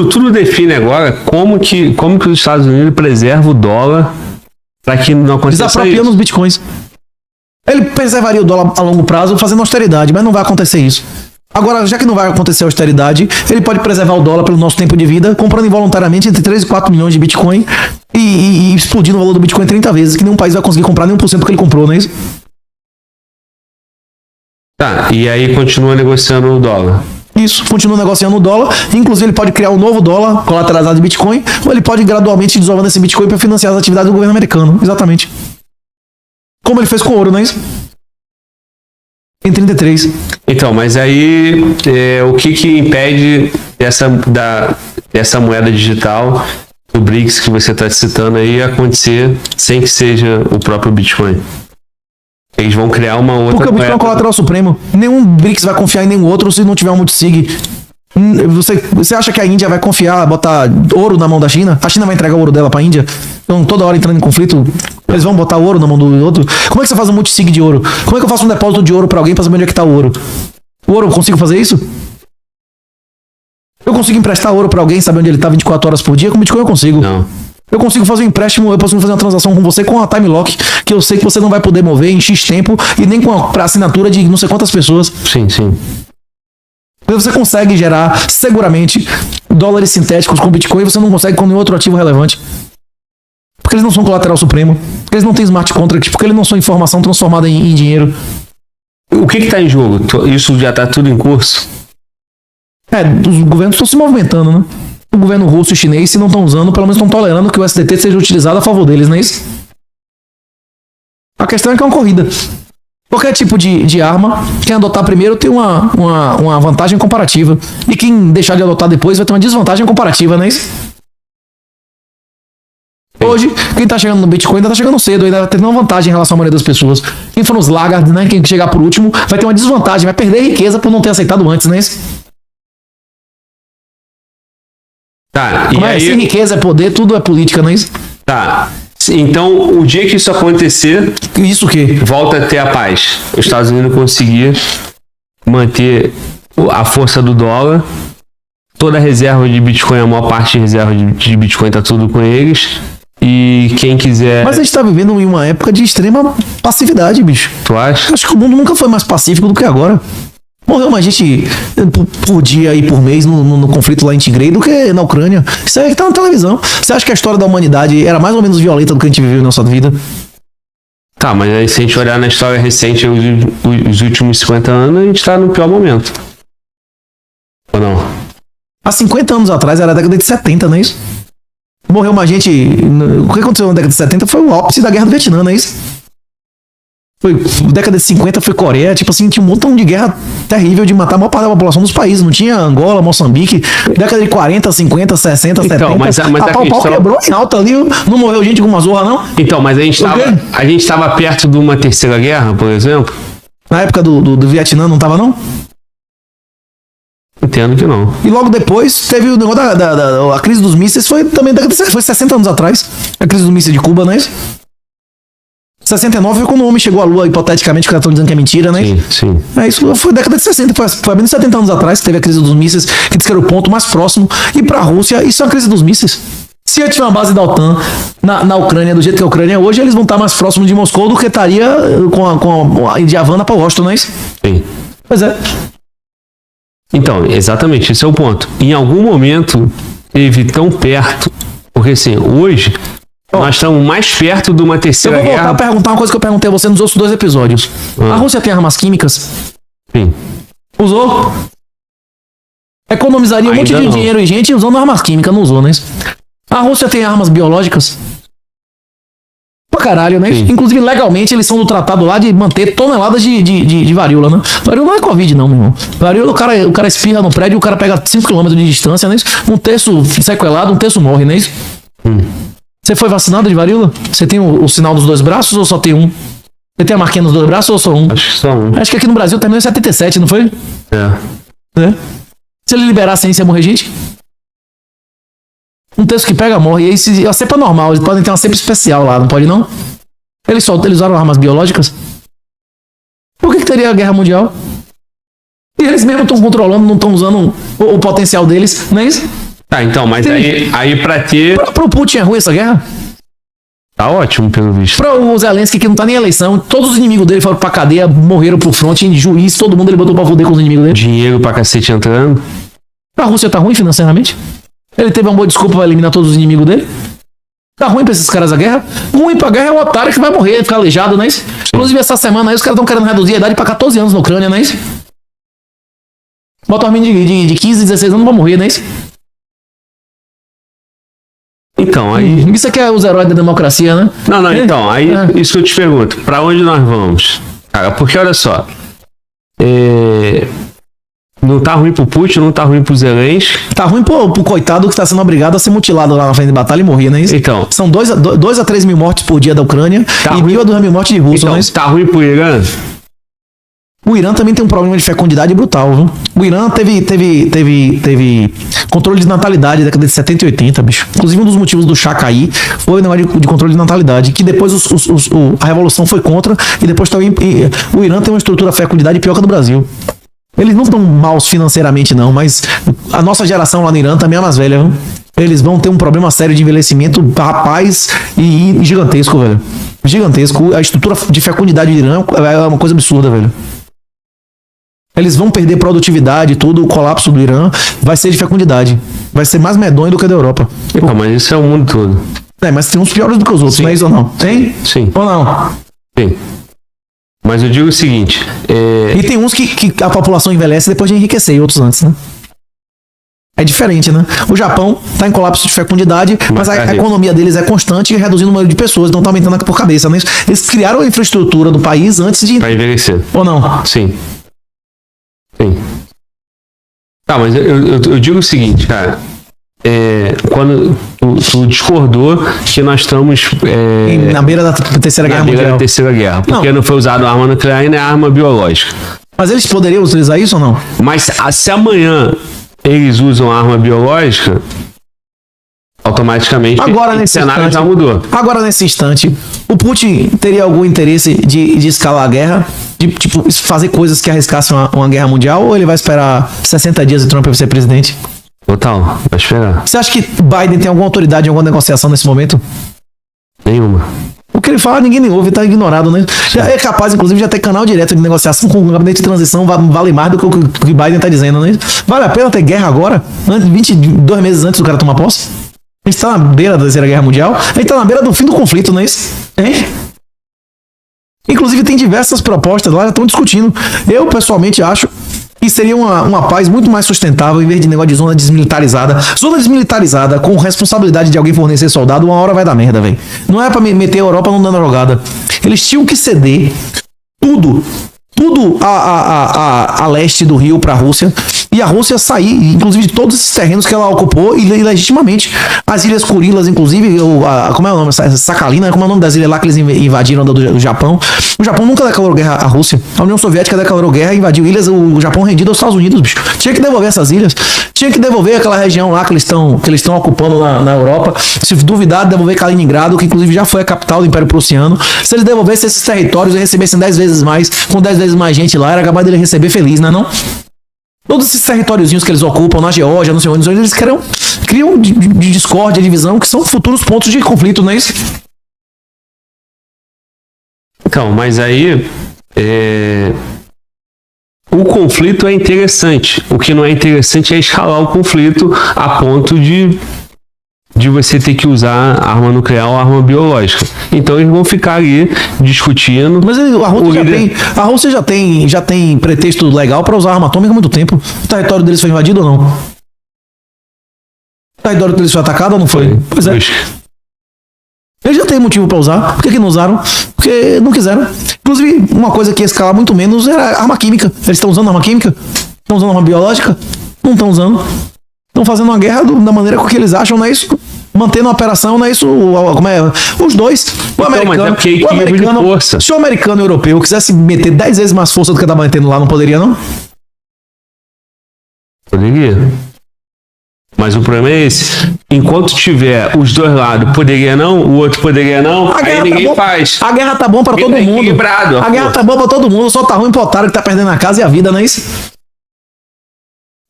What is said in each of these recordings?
tudo define agora como que os Estados Unidos preservam o dólar para que não aconteça Desapropriando isso. os bitcoins. Ele preservaria o dólar a longo prazo fazendo austeridade, mas não vai acontecer isso. Agora, já que não vai acontecer austeridade, ele pode preservar o dólar pelo nosso tempo de vida, comprando involuntariamente entre 3 e 4 milhões de Bitcoin e explodindo o valor do Bitcoin 30 vezes, que nenhum país vai conseguir comprar nem 1% do que ele comprou, não é isso? Tá, e aí continua negociando o dólar. Isso, continua negociando o dólar. Inclusive, ele pode criar um novo dólar colateralizado de Bitcoin, ou ele pode gradualmente ir desovando esse Bitcoin para financiar as atividades do governo americano. Exatamente. Como ele fez com o ouro, não é isso? Em 33. Então, mas aí o que impede essa moeda digital, o BRICS que você está citando aí, acontecer sem que seja o próprio Bitcoin? Eles vão criar uma outra Porque o Bitcoin é um colateral supremo. Nenhum BRICS vai confiar em nenhum outro se não tiver um multisig. Você acha que a Índia vai confiar, botar ouro na mão da China? A China vai entregar o ouro dela pra Índia? Então, toda hora entrando em conflito, eles vão botar ouro na mão do outro? Como é que você faz um multisig de ouro? Como é que eu faço um depósito de ouro pra alguém pra saber onde é que tá o ouro? O ouro, eu consigo fazer isso? Eu consigo emprestar ouro pra alguém, saber onde ele tá 24 horas por dia? Com Bitcoin eu consigo. Não. Eu consigo fazer um empréstimo, eu posso fazer uma transação com você com a time lock, que eu sei que você não vai poder mover em X tempo e nem pra assinatura de não sei quantas pessoas. Sim, sim. Você consegue gerar seguramente dólares sintéticos com Bitcoin e você não consegue com nenhum outro ativo relevante. Porque eles não são colateral supremo, porque eles não têm smart contract, porque eles não são informação transformada em dinheiro. O que está em jogo? Isso já está tudo em curso? Os governos estão se movimentando, né? O governo russo e chinês, se não estão usando, pelo menos estão tolerando que o SDT seja utilizado a favor deles, não é isso? A questão é que é uma corrida. Qualquer tipo de arma, quem adotar primeiro tem uma vantagem comparativa. E quem deixar de adotar depois vai ter uma desvantagem comparativa, não é isso? Hoje, quem tá chegando no Bitcoin ainda tá chegando cedo, ainda vai ter uma vantagem em relação à maioria das pessoas. Quem for nos laggards, né, quem chegar por último, vai ter uma desvantagem, vai perder riqueza por não ter aceitado antes, não é isso? Tá, Como se riqueza é poder, tudo é política, não é isso? Tá. Então, o dia que isso acontecer, isso o quê? Volta a ter a paz. Os Estados Unidos conseguir manter a força do dólar, toda a reserva de Bitcoin, a maior parte de reserva de Bitcoin tá tudo com eles. E quem quiser... Mas a gente tá vivendo em uma época de extrema passividade, bicho. Tu acha? Acho que o mundo nunca foi mais pacífico do que agora. Morreu mais gente por dia e por mês no conflito lá em Tigray do que na Ucrânia. Isso aí que tá na televisão. Você acha que a história da humanidade era mais ou menos violenta do que a gente viveu na nossa vida? Tá, mas aí se a gente olhar na história recente, os últimos 50 anos, a gente tá no pior momento. Ou não? Há 50 anos atrás era a década de 70, não é isso? Morreu mais gente... O que aconteceu na década de 70 foi o ápice da guerra do Vietnã, não é isso? Foi, década de 50 foi Coreia, tipo assim, tinha um montão de guerra terrível de matar a maior parte da população dos países. Não tinha Angola, Moçambique. Década de 40, 50, 60, então, 70. Mas a pau quebrou em alta ali, não morreu gente com uma zorra, não? Então, mas a gente tava perto de uma terceira guerra, por exemplo? Na época do Vietnã não tava, não? Entendo que não. E logo depois teve o negócio a crise dos mísseis, foi também foi 60 anos atrás. A crise do míssil de Cuba, não é isso? 69 foi quando o homem chegou à Lua, hipoteticamente, que estão dizendo que é mentira, né? Sim, sim. Isso foi década de 60, foi menos de 70 anos atrás que teve a crise dos mísseis, que disse que era o ponto mais próximo. E para a Rússia, isso é a crise dos mísseis. Se eu tiver uma base da OTAN na Ucrânia, do jeito que a Ucrânia é hoje, eles vão estar mais próximos de Moscou do que estaria de Havana para Washington, não é isso? Sim. Pois é. Então, exatamente, esse é o ponto. Em algum momento, teve tão perto, porque assim, hoje... Nós estamos mais perto de uma terceira guerra. Eu vou voltar a perguntar uma coisa que eu perguntei a você nos outros 2 episódios. A Rússia tem armas químicas? Sim. Usou? Economizaria um monte de dinheiro e gente usando armas químicas, não usou, né? A Rússia tem armas biológicas? Pra caralho, né? Sim. Inclusive, legalmente, eles são do tratado lá de manter toneladas de varíola, né? Varíola não é Covid, não, meu irmão. Varíola, o cara espirra no prédio, o cara pega 5 km de distância, né? Um terço sequelado, um terço morre, né? Você foi vacinado de varíola? Você tem o sinal dos 2 braços ou só tem um? Você tem a marquinha nos 2 braços ou só um? Acho que só um. Acho que aqui no Brasil terminou em 77, não foi? É. Se ele liberar a ciência, ia morrer gente? Um terço que pega, morre. E aí, a cepa normal, eles podem ter uma cepa especial lá, não pode não? Eles usaram armas biológicas? Por que teria a guerra mundial? E eles mesmo estão controlando, não estão usando o potencial deles, não é isso? Tá, então, mas aí pra ter... Pro Putin é ruim essa guerra? Tá ótimo, pelo visto. Pra o Zelensky, que não tá nem em eleição, todos os inimigos dele foram pra cadeia, morreram pro fronte, juiz, todo mundo ele botou pra foder com os inimigos dele. Dinheiro pra cacete entrando. A Rússia tá ruim financeiramente? Ele teve uma boa desculpa pra eliminar todos os inimigos dele? Tá ruim pra esses caras a guerra? Ruim pra guerra é o otário que vai morrer, ficar aleijado, não é isso? Inclusive, essa semana aí os caras estão querendo reduzir a idade pra 14 anos na Ucrânia, não é isso? Bota um menino de 15, 16 anos pra morrer, não é isso? Então, aí... Isso aqui é os heróis da democracia, né? Não, então, aí isso que eu te pergunto, pra onde nós vamos? Cara, porque olha só, não tá ruim pro Putin, não tá ruim pro Zelensky. Tá ruim pro coitado que tá sendo obrigado a ser mutilado lá na frente de batalha e morrer, não é isso? Então. São 2 a 3 mil mortes por dia da Ucrânia tá e 1.000 a 2 mil mortes de russos, então, não é isso? tá ruim pro Irã? O Irã também tem um problema de fecundidade brutal, viu? O Irã teve controle de natalidade na década de 70 e 80, bicho. Inclusive, um dos motivos do Shah cair foi o negócio de controle de natalidade, que depois a revolução foi contra, e depois também o Irã tem uma estrutura de fecundidade pior que a do Brasil. Eles não estão maus financeiramente, não, mas a nossa geração lá no Irã também é mais velha, viu? Eles vão ter um problema sério de envelhecimento, rapaz, e gigantesco, velho. Gigantesco. A estrutura de fecundidade do Irã é uma coisa absurda, velho. Eles vão perder produtividade, tudo, o colapso do Irã vai ser de fecundidade. Vai ser mais medonho do que a da Europa. Não, mas isso é o mundo todo. Mas tem uns piores do que os outros, Sim. não é isso ou não? Tem? Sim. Ou não? Sim. Mas eu digo o seguinte... E tem uns que a população envelhece depois de enriquecer, e outros antes, né? É diferente, né? O Japão tá em colapso de fecundidade, mas a economia deles é constante e reduzindo o número de pessoas, não tá aumentando por cabeça, né? Eles criaram a infraestrutura do país antes de... Pra envelhecer. Ou não? Sim. Sim. Tá, mas eu digo o seguinte, cara. Quando tu discordou que nós estamos Na beira da Terceira Guerra Mundial. Da Terceira Guerra, porque não foi usado arma nuclear e nem arma biológica. Mas eles poderiam utilizar isso ou não? Mas se amanhã eles usam arma biológica, automaticamente o cenário já mudou. Agora, nesse instante, o Putin teria algum interesse de escalar a guerra? De tipo, fazer coisas que arriscassem uma guerra mundial? Ou ele vai esperar 60 dias e Trump vai ser presidente? Total, vai esperar. Você acha que Biden tem alguma autoridade em alguma negociação nesse momento? Nenhuma. O que ele fala, ninguém nem ouve, tá ignorado, né? Já é capaz, inclusive, de ter canal direto de negociação com o gabinete de transição, vale mais do que o que Biden tá dizendo, né? Vale a pena ter guerra agora? 22 meses antes do cara tomar posse? A gente tá na beira da Terceira Guerra Mundial, a gente tá na beira do fim do conflito, não é isso? Hein? Inclusive, tem diversas propostas lá, já estão discutindo. Eu, pessoalmente, acho que seria uma paz muito mais sustentável em vez de negócio de zona desmilitarizada. Zona desmilitarizada com responsabilidade de alguém fornecer soldado, uma hora vai dar merda, velho. Não é pra meter a Europa não dando a jogada. Eles tinham que ceder tudo a leste do Rio pra Rússia, e a Rússia sair, inclusive, de todos esses terrenos que ela ocupou ilegitimamente. As Ilhas Kurilas, inclusive, como é o nome? Sakhalina, como é o nome das ilhas lá que eles invadiram do Japão? O Japão nunca declarou guerra à Rússia. A União Soviética declarou guerra, invadiu ilhas, o Japão rendido aos Estados Unidos, bicho. Tinha que devolver essas ilhas. Tinha que devolver aquela região lá que eles estão ocupando na Europa. Se duvidar, devolver Kaliningrado, que inclusive já foi a capital do Império Prussiano. Se eles devolvessem esses territórios e recebessem 10 vezes mais, com 10 vezes mais gente lá, era capaz dele receber feliz, não é não? Todos esses territóriozinhos que eles ocupam na Geórgia, não sei onde, eles criam de discórdia, divisão, que são futuros pontos de conflito, não é isso? Então, mas aí o conflito é interessante. O que não é interessante é escalar o conflito a ponto de você ter que usar arma nuclear ou arma biológica. Então eles vão ficar ali discutindo. Mas a Rússia já tem pretexto legal para usar arma atômica há muito tempo. O território deles foi invadido ou não? O território deles foi atacado ou não foi? Pois é. Eles já têm motivo para usar. Por que não usaram? Porque não quiseram. Inclusive, uma coisa que ia escalar muito menos era arma química. Eles estão usando arma química? Estão usando arma biológica? Não estão usando. Estão fazendo uma guerra da maneira que eles acham, não é isso? Mantendo a operação, não é isso? Como é? Os dois. O americano, de força. Se o americano e o europeu quisesse meter 10 vezes mais força do que tá mantendo lá, não poderia, não? Poderia. Mas o problema é esse. Enquanto tiver os dois lados, poderia não, o outro poderia não, aí ninguém faz. A guerra tá bom pra todo mundo. A guerra tá bom pra todo mundo, só tá ruim pro otário que tá perdendo a casa e a vida, não é isso?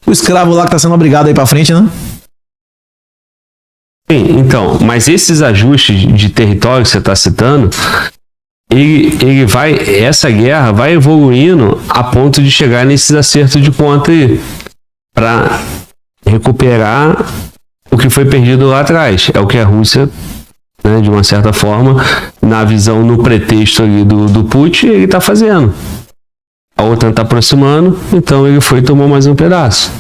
O escravo lá que tá sendo obrigado a ir pra frente, né? Sim, então, mas esses ajustes de território que você está citando, essa guerra vai evoluindo a ponto de chegar nesses acertos de conta aí, para recuperar o que foi perdido lá atrás. É o que a Rússia, né, de uma certa forma, na visão, no pretexto ali do Putin, ele está fazendo. A OTAN está aproximando, então ele foi e tomou mais um pedaço.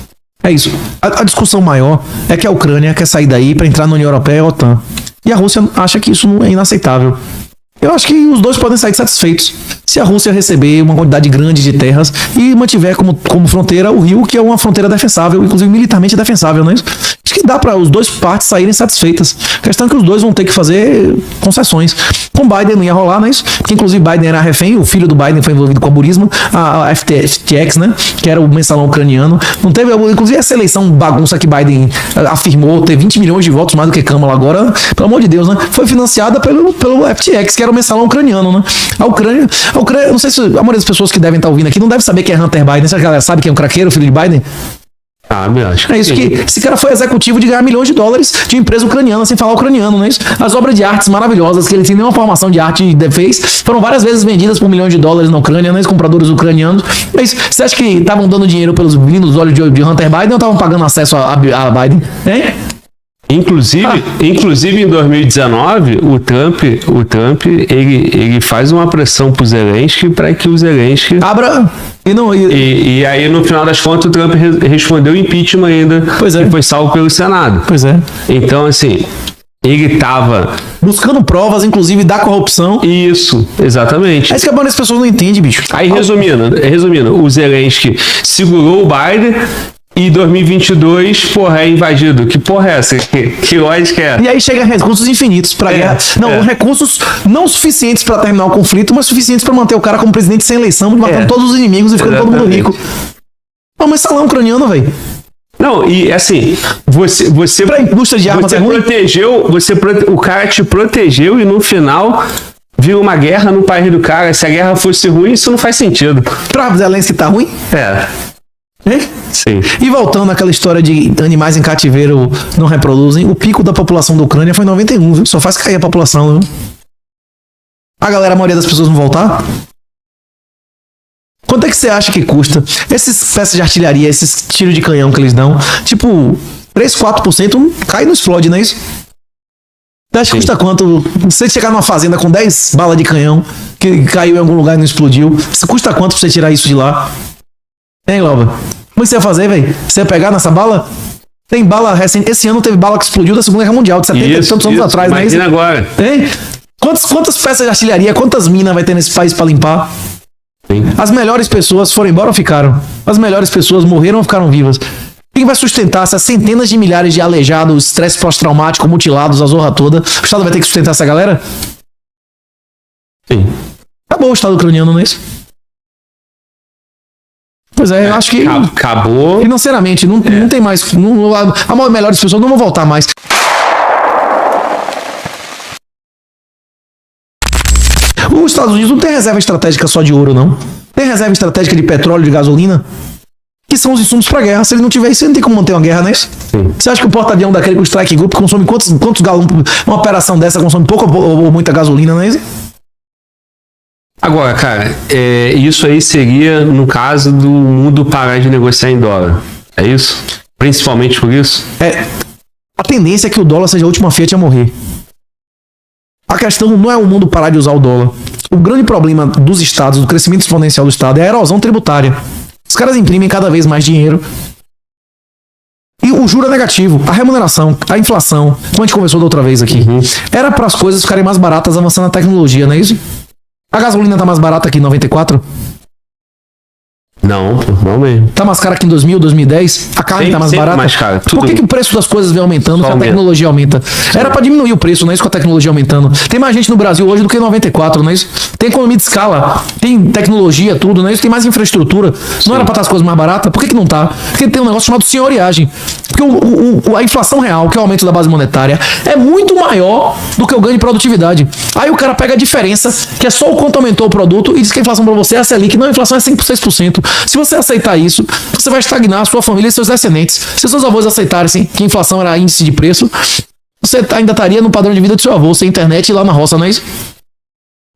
É isso. A discussão maior é que a Ucrânia quer sair daí para entrar na União Europeia e a OTAN. E a Rússia acha que isso não é inaceitável. Eu acho que os dois podem sair satisfeitos se a Rússia receber uma quantidade grande de terras e mantiver como fronteira o rio, que é uma fronteira defensável, inclusive militarmente defensável, não é isso? Acho que dá para os dois partes saírem satisfeitas. A questão é que os dois vão ter que fazer concessões. Com Biden não ia rolar, não é isso? Porque inclusive Biden era refém, o filho do Biden foi envolvido com o burismo, a FTX, né? Que era o mensalão ucraniano. Não teve, inclusive essa eleição bagunça que Biden afirmou ter 20 milhões de votos mais do que Câmara agora, pelo amor de Deus, né? Foi financiada pelo FTX, que era o mensalão ucraniano, né? A Ucrânia, não sei se a maioria das pessoas que devem estar ouvindo aqui não deve saber quem é Hunter Biden. Essa galera sabe quem é um craqueiro, filho de Biden? Acho. É isso que esse cara foi executivo de ganhar milhões de dólares de empresa ucraniana sem falar ucraniano, não é isso? As obras de artes maravilhosas que ele tem nenhuma formação de arte fez foram várias vezes vendidas por milhões de dólares na Ucrânia, né? Os compradores ucranianos. É isso. Você acha que estavam dando dinheiro pelos lindos olhos de Hunter Biden ou estavam pagando acesso a Biden? Hein? Inclusive em 2019, o Trump ele faz uma pressão pro Zelensky para que o Zelensky abra e aí no final das contas o Trump respondeu impeachment ainda, pois é, e foi salvo pelo Senado. Pois é. Então assim, ele estava buscando provas, inclusive, da corrupção. Isso, exatamente. É isso que a maioria das pessoas não entende, bicho. Aí resumindo, o Zelensky segurou o Biden. E 2022, porra, é invadido. Que porra é essa? Que lógica é? E aí chega recursos infinitos pra guerra. Não, recursos não suficientes pra terminar o conflito, mas suficientes pra manter o cara como presidente sem eleição, matando todos os inimigos e ficando todo mundo rico. Mas mensalão ucraniano, velho. Não, e assim, você pra indústria de armas você protegeu, o cara te protegeu e no final viu uma guerra no país do cara. Se a guerra fosse ruim, isso não faz sentido. Pra Zelensky tá ruim? Sim. E voltando àquela história de animais em cativeiro não reproduzem, o pico da população da Ucrânia foi em 91, viu? Só faz cair a população, viu? A maioria das pessoas vão voltar? Quanto é que você acha que custa? Esses peças de artilharia, esses tiros de canhão que eles dão, tipo, 3, 4% cai e não explode, não é isso? Você acha que custa quanto? Você chegar numa fazenda com 10 balas de canhão que caiu em algum lugar e não explodiu, isso custa quanto pra você tirar isso de lá? Hein, Glauber? Como você ia fazer, velho? Você ia pegar nessa bala? Tem bala recente. Esse ano teve bala que explodiu da Segunda Guerra Mundial, de 70 e tantos anos atrás, né? Imagina agora. Hein? Quantas peças de artilharia, quantas minas vai ter nesse país pra limpar? Sim. As melhores pessoas foram embora ou ficaram? As melhores pessoas morreram ou ficaram vivas? Quem vai sustentar essas centenas de milhares de aleijados, estresse pós-traumático, mutilados, a zorra toda? O Estado vai ter que sustentar essa galera? Sim. Acabou o Estado ucraniano, não é isso? Pois é, eu acho que acabou. Financeiramente, não tem mais. A melhores pessoas não vão voltar mais. Os Estados Unidos não tem reserva estratégica só de ouro, não. Tem reserva estratégica de petróleo, de gasolina, que são os insumos para guerra. Se ele não tiver isso, ele não tem como manter uma guerra, não é isso? Sim. Você acha que o porta-avião daquele com o Strike Group consome quantos galões? Uma operação dessa consome pouco ou muita gasolina, não é isso? Agora, cara, isso aí seria no caso do mundo parar de negociar em dólar. É isso? Principalmente por isso? A tendência é que o dólar seja a última Fiat a morrer. A questão não é o mundo parar de usar o dólar. O grande problema dos estados, do crescimento exponencial do estado, é a erosão tributária. Os caras imprimem cada vez mais dinheiro. E o juro é negativo. A remuneração, a inflação, como a gente conversou da outra vez aqui, era para as coisas ficarem mais baratas avançando a tecnologia, não é isso? A gasolina tá mais barata que em 94? Não mesmo. Tá mais cara que em 2000, 2010? A carne tá mais barata? Mais cara. Por que o preço das coisas vem aumentando se a tecnologia aumenta? Era pra diminuir o preço, não é isso, com a tecnologia aumentando. Tem mais gente no Brasil hoje do que em 94, não é isso? Tem economia de escala, tem tecnologia, tudo, não é isso? Tem mais infraestrutura. Não era pra estar as coisas mais baratas? Por que não tá? Porque tem um negócio chamado senhoriagem. Porque a inflação real, que é o aumento da base monetária, é muito maior do que o ganho de produtividade. Aí o cara pega a diferença, que é só o quanto aumentou o produto, e diz que a inflação pra você é a Selic. Não, a inflação é 5%. Se você aceitar isso, você vai estagnar a sua família e seus descendentes. Se seus avós aceitarem que a inflação era índice de preço, você ainda estaria no padrão de vida do seu avô, sem internet e lá na roça, não é isso?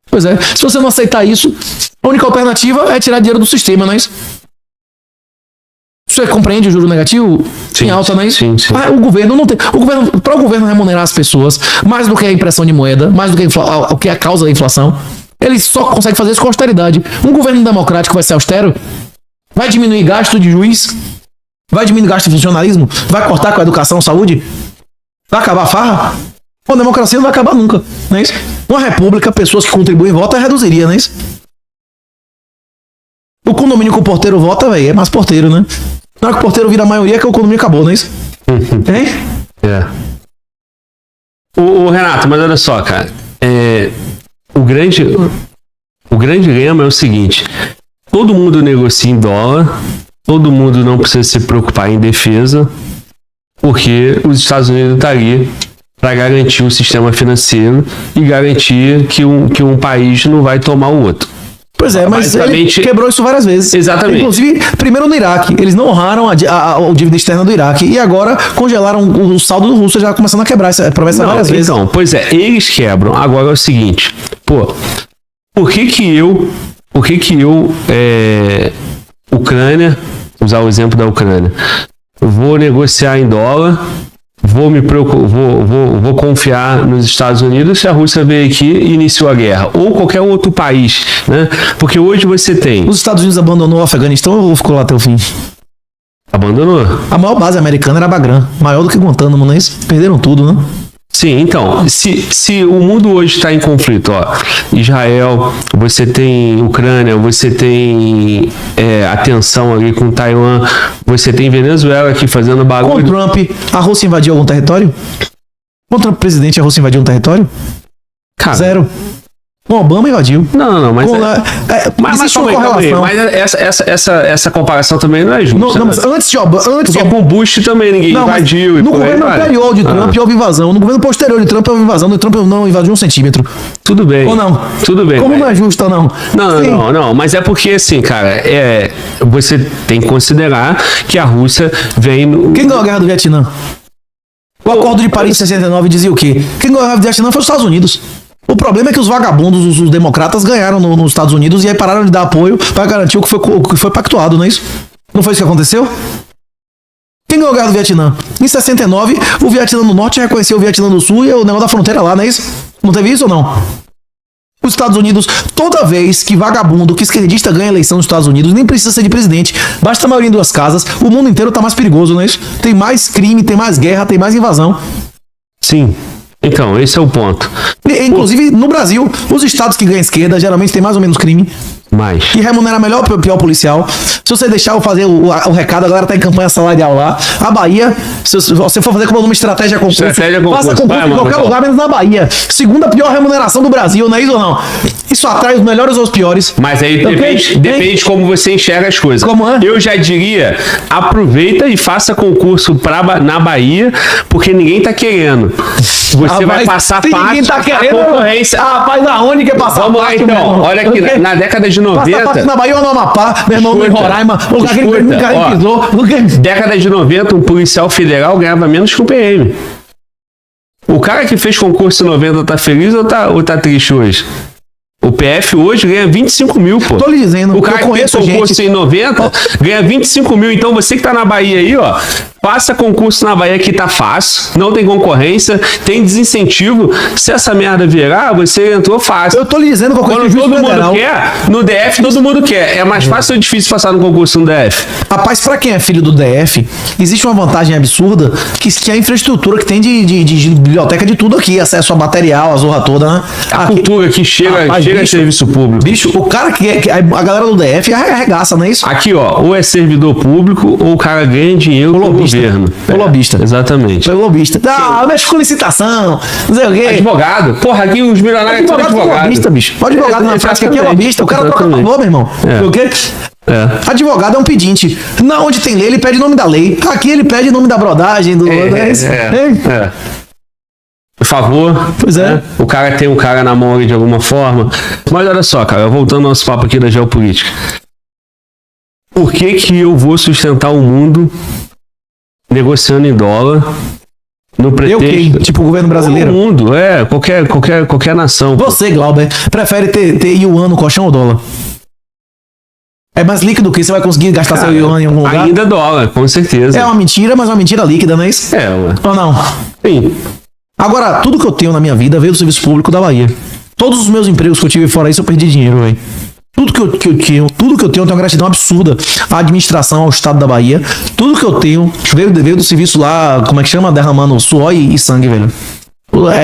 Pois é. Se você não aceitar isso, a única alternativa é tirar dinheiro do sistema, não é isso? Você compreende o juro negativo em alta, não é isso? Sim, sim. O governo não tem. Para o governo remunerar as pessoas, mais do que a impressão de moeda, mais do que o que é a causa da inflação, ele só consegue fazer isso com austeridade. Um governo democrático vai ser austero? Vai diminuir gasto de juiz? Vai diminuir gasto de funcionalismo? Vai cortar com a educação, saúde? Vai acabar a farra? A democracia não vai acabar nunca, não é isso? Uma república, pessoas que contribuem votam, reduziria, não é isso? O condomínio que o porteiro vota, velho, é mais porteiro, né? Na hora que o porteiro vira a maioria, que o condomínio acabou, não é isso? Hein? É. O Renato, mas olha só, cara. O grande lema é o seguinte: todo mundo negocia em dólar, todo mundo não precisa se preocupar em defesa, porque os Estados Unidos estão ali para garantir o sistema financeiro e garantir que um país não vai tomar o outro. Pois é, mas ele quebrou isso várias vezes. Exatamente. Inclusive, primeiro no Iraque. Eles não honraram a dívida externa do Iraque. E agora congelaram o saldo do Rússia, já começando a quebrar essa promessa várias vezes. Então, pois é, eles quebram. Agora é o seguinte, por que eu, Ucrânia, usar o exemplo da Ucrânia, vou negociar em dólar, vou confiar nos Estados Unidos se a Rússia veio aqui e iniciou a guerra, ou qualquer outro país, né? Porque hoje você tem... Os Estados Unidos abandonou o Afeganistão ou ficou lá até o fim? Abandonou. A maior base americana era Bagram, maior do que Guantánamo, não é isso? Perderam tudo, né? Sim, então, se o mundo hoje está em conflito, Israel, você tem Ucrânia, você tem a tensão ali com Taiwan, você tem Venezuela aqui fazendo barulho. Com o Trump, a Rússia invadiu algum território? Com o Trump presidente, a Rússia invadiu um território? Cara, zero. O Obama invadiu. Não, mas... existe uma correlação. Mas essa comparação também não é justa. Não, mas antes de Obama... Porque com o Bush também ninguém invadiu. No governo anterior de Trump houve invasão. No governo posterior de Trump houve invasão. No Trump não invadiu 1 centímetro. Tudo bem. Ou não? Tudo bem. Como não é justo ou não? Não. Mas é porque, assim, cara, você tem que considerar que a Rússia vem... Quem ganhou a guerra do Vietnã? O Acordo de Paris de 69 dizia o quê? Quem ganhou a guerra do Vietnã foi os Estados Unidos. O problema é que os vagabundos, os democratas, ganharam nos Estados Unidos e aí pararam de dar apoio para garantir o que foi pactuado, não é isso? Não foi isso que aconteceu? Quem ganhou a guerra do Vietnã? Em 69, o Vietnã do Norte reconheceu o Vietnã do Sul e o negócio da fronteira lá, não é isso? Não teve isso ou não? Os Estados Unidos, toda vez que vagabundo, que esquerdista ganha eleição nos Estados Unidos, nem precisa ser de presidente, basta a maioria em 2 casas, o mundo inteiro tá mais perigoso, não é isso? Tem mais crime, tem mais guerra, tem mais invasão. Sim. Então, esse é o ponto. Inclusive, no Brasil, os estados que ganham esquerda geralmente têm mais ou menos crime. Mais. E remunera melhor ou pior policial. Se você deixar eu fazer o recado, a galera tá em campanha salarial lá. A Bahia, se você for fazer como nome estratégia concurso, faça concurso em qualquer lugar, menos na Bahia. Segunda pior remuneração do Brasil, não é isso ou não? Isso atrai os melhores ou os piores. Mas aí depende de como você enxerga as coisas. Como é? Eu já diria, aproveita e faça concurso na Bahia, porque ninguém tá querendo. Você vai passar parte ninguém tá querendo, a concorrência. Rapaz, aonde quer passar Vamos lá, então. Olha aqui, na década de 90... Passa parte na Bahia ou no Amapá, meu irmão, no Roraima, o lugar que ele pisou. Década de 90, um policial federal ganhava menos que um PM. O cara que fez concurso em 90 tá feliz ou tá triste hoje? O PF hoje ganha 25 mil, pô. Tô lhe dizendo, o cara que fez concurso em 90 ganha 25 mil. Então você que tá na Bahia aí, faça concurso na Bahia que tá fácil, não tem concorrência, tem desincentivo. Se essa merda virar, você entrou fácil. Eu tô lhe dizendo quando todo mundo quer, no DF todo mundo quer. É mais fácil ou difícil passar no concurso no DF? Rapaz, pra quem é filho do DF, existe uma vantagem absurda que é a infraestrutura que tem de biblioteca de tudo aqui, acesso a material, a zorra toda, né? A cultura que chega a serviço público. Bicho, o cara que a galera do DF arregaça, não é isso? Aqui, ou é servidor público ou o cara ganha dinheiro do governo. O lobista. Exatamente. Foi lobista. Não, mexe com licitação, não sei o quê. Advogado. Porra, aqui os milionários são advogados. Lobista, bicho. O advogado na prática aqui é lobista. O cara troca a favor, meu irmão. O quê? Advogado é um pedinte. Na onde tem lei, ele pede o nome da lei. Aqui ele pede o nome da brodagem. Por favor. Pois é. O cara tem um cara na mão de alguma forma. Mas olha só, cara, voltando ao nosso papo aqui da geopolítica. Por que eu vou sustentar o mundo negociando em dólar no pretexto... Eu quem? Tipo o governo brasileiro? O mundo, qualquer nação. Você, Glauber, prefere ter yuan no colchão ou dólar? É mais líquido que você vai conseguir gastar seu yuan em algum lugar? Ainda dólar, com certeza. É uma mentira, mas uma mentira líquida, não é isso? Ué. Ou não? Sim. Agora, tudo que eu tenho na minha vida veio do serviço público da Bahia. Todos os meus empregos que eu tive fora isso, eu perdi dinheiro, velho. Tudo que eu tenho, eu tenho uma gratidão absurda à administração, ao estado da Bahia. Tudo que eu tenho veio do serviço lá, como é que chama? Derramando suor e sangue, velho.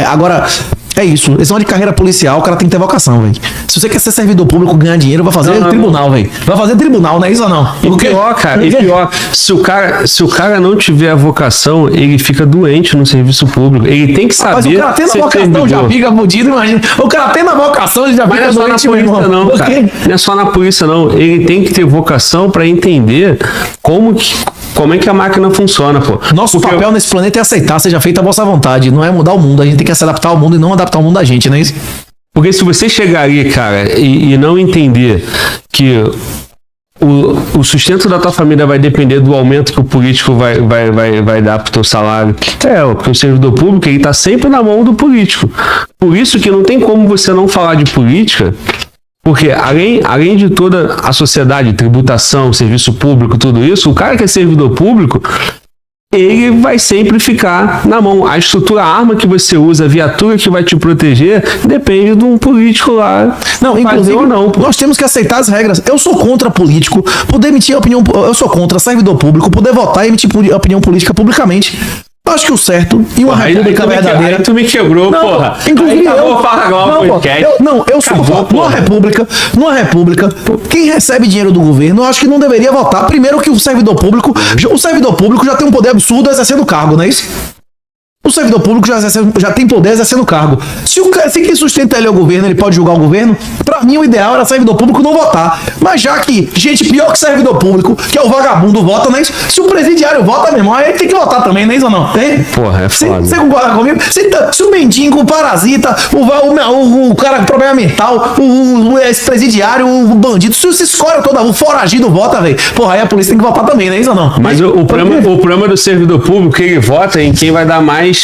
Agora, é isso. Esse é uma de carreira policial, o cara tem que ter vocação, velho. Se você quer ser servidor público, ganhar dinheiro, vai fazer tribunal, velho. Vai fazer tribunal, não é isso ou não? E pior, cara, se o cara não tiver a vocação, ele fica doente no serviço público. Ele tem que saber. Mas o cara tendo a vocação já fica fudido, imagina. O cara tendo a vocação, ele já fica doente, não é só na polícia, não, cara. Não é só na polícia, não. Ele tem que ter vocação pra entender como é que a máquina funciona, pô. Nosso papel nesse planeta é aceitar, seja feita a vossa vontade. Não é mudar o mundo. A gente tem que se adaptar ao mundo e não adaptar o mundo da gente, não é isso? Porque se você chegar ali, cara, e não entender que o sustento da tua família vai depender do aumento que o político vai dar pro teu salário. Porque o servidor público, ele tá sempre na mão do político. Por isso que não tem como você não falar de política. Porque além de toda a sociedade, tributação, serviço público, tudo isso, o cara que é servidor público, ele vai sempre ficar na mão. A estrutura, a arma que você usa, a viatura que vai te proteger, depende de um político lá. Não, inclusive, ou não, nós temos que aceitar as regras. Eu sou contra político poder emitir opinião, eu sou contra servidor público poder votar e emitir opinião política publicamente. Eu acho que o certo em uma república verdadeira... Aí tu me quebrou, não, porra. Inclusive eu sou contra. Numa república, quem recebe dinheiro do governo, eu acho que não deveria votar. Primeiro que o servidor público já tem um poder absurdo exercendo o cargo, não é isso? O servidor público já tem poder exercendo o cargo. Se quem sustenta ele é o governo, ele pode julgar o governo. Pra mim, o ideal era servidor público não votar. Mas já que gente pior que servidor público, que é o vagabundo, vota, né? Se o presidiário vota, meu irmão, aí tem que votar também, não é isso ou não? Tem? Porra, é foda. Você concorda comigo? Se o mendigo, o parasita, o cara com problema mental, o ex-presidiário, o bandido, se você escolhe toda, o foragido vota, velho. Porra, aí a polícia tem que votar também, não é isso ou não? Mas o problema do servidor público, que ele vota em quem vai dar mais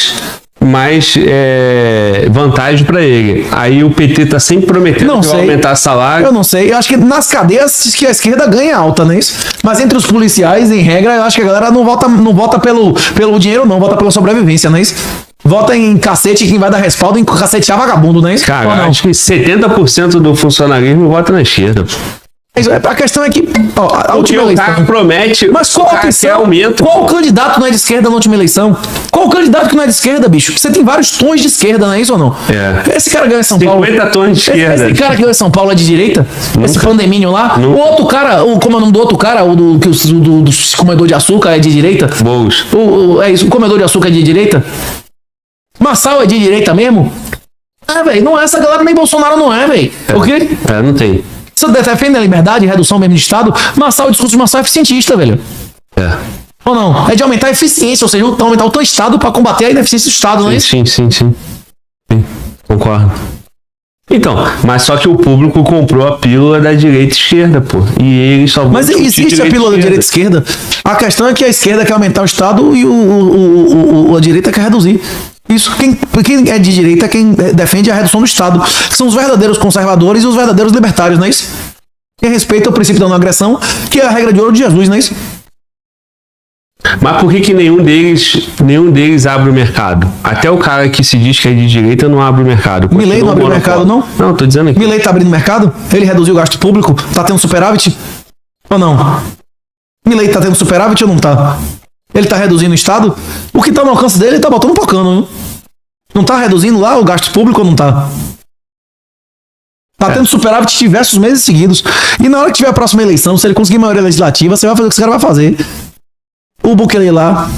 vantagem para ele. Aí o PT tá sempre prometendo que vai aumentar salário. Eu não sei. Eu acho que nas cadeias que a esquerda ganha alta, não é isso? Mas entre os policiais, em regra, eu acho que a galera não vota pelo dinheiro, não. Vota pela sobrevivência, não é isso? Vota em cacete quem vai dar respaldo em cacetear vagabundo, não é isso? Cara, acho que 70% do funcionalismo vota na esquerda. A questão é que a última eleição... O cara promete, mas qual aumento? Qual candidato não é de esquerda na última eleição? Qual candidato que não é de esquerda, bicho? Você tem vários tons de esquerda, não é isso ou não? Esse cara ganhou em São Paulo... 50 tons de esquerda. Esse cara que ganhou em São Paulo é de direita? Nunca. Esse pandemínio lá? Nunca. O outro cara, como é o nome do outro cara? Do comedor de açúcar é de direita? Boulos. O comedor de açúcar é de direita? Marçal é de direita mesmo? Velho, não é essa galera, nem Bolsonaro não é, velho. Por quê? Não tem. Você defende a liberdade, redução mesmo de Estado, o discurso de Marçal é eficientista, velho. Ou não? É de aumentar a eficiência, ou seja, aumentar o teu Estado para combater a ineficiência do Estado, não é isso? Sim. Concordo. Então, mas só que o público comprou a pílula da direita e esquerda, pô. E eles só vão... Mas existe a pílula da direita e esquerda. A questão é que a esquerda quer aumentar o Estado e a direita quer reduzir. Isso, quem é de direita é quem defende a redução do Estado, que são os verdadeiros conservadores e os verdadeiros libertários, não é isso? Quem respeita o princípio da não agressão, que é a regra de ouro de Jesus, não é isso? Mas por que nenhum deles abre o mercado? Até o cara que se diz que é de direita não abre o mercado. Milei não abriu o mercado, não? Não, tô dizendo aqui. Milei tá abrindo mercado? Ele reduziu o gasto público? Tá tendo superávit? Ou não? Milei tá tendo superávit ou não tá? Ele tá reduzindo o Estado? O que tá no alcance dele, ele tá botando um cano, né? Não tá reduzindo lá o gasto público ou não tá? Tá tendo superávit diversos meses seguidos. E na hora que tiver a próxima eleição, se ele conseguir maioria legislativa, você vai fazer o que esse cara vai fazer. O Bukele lá,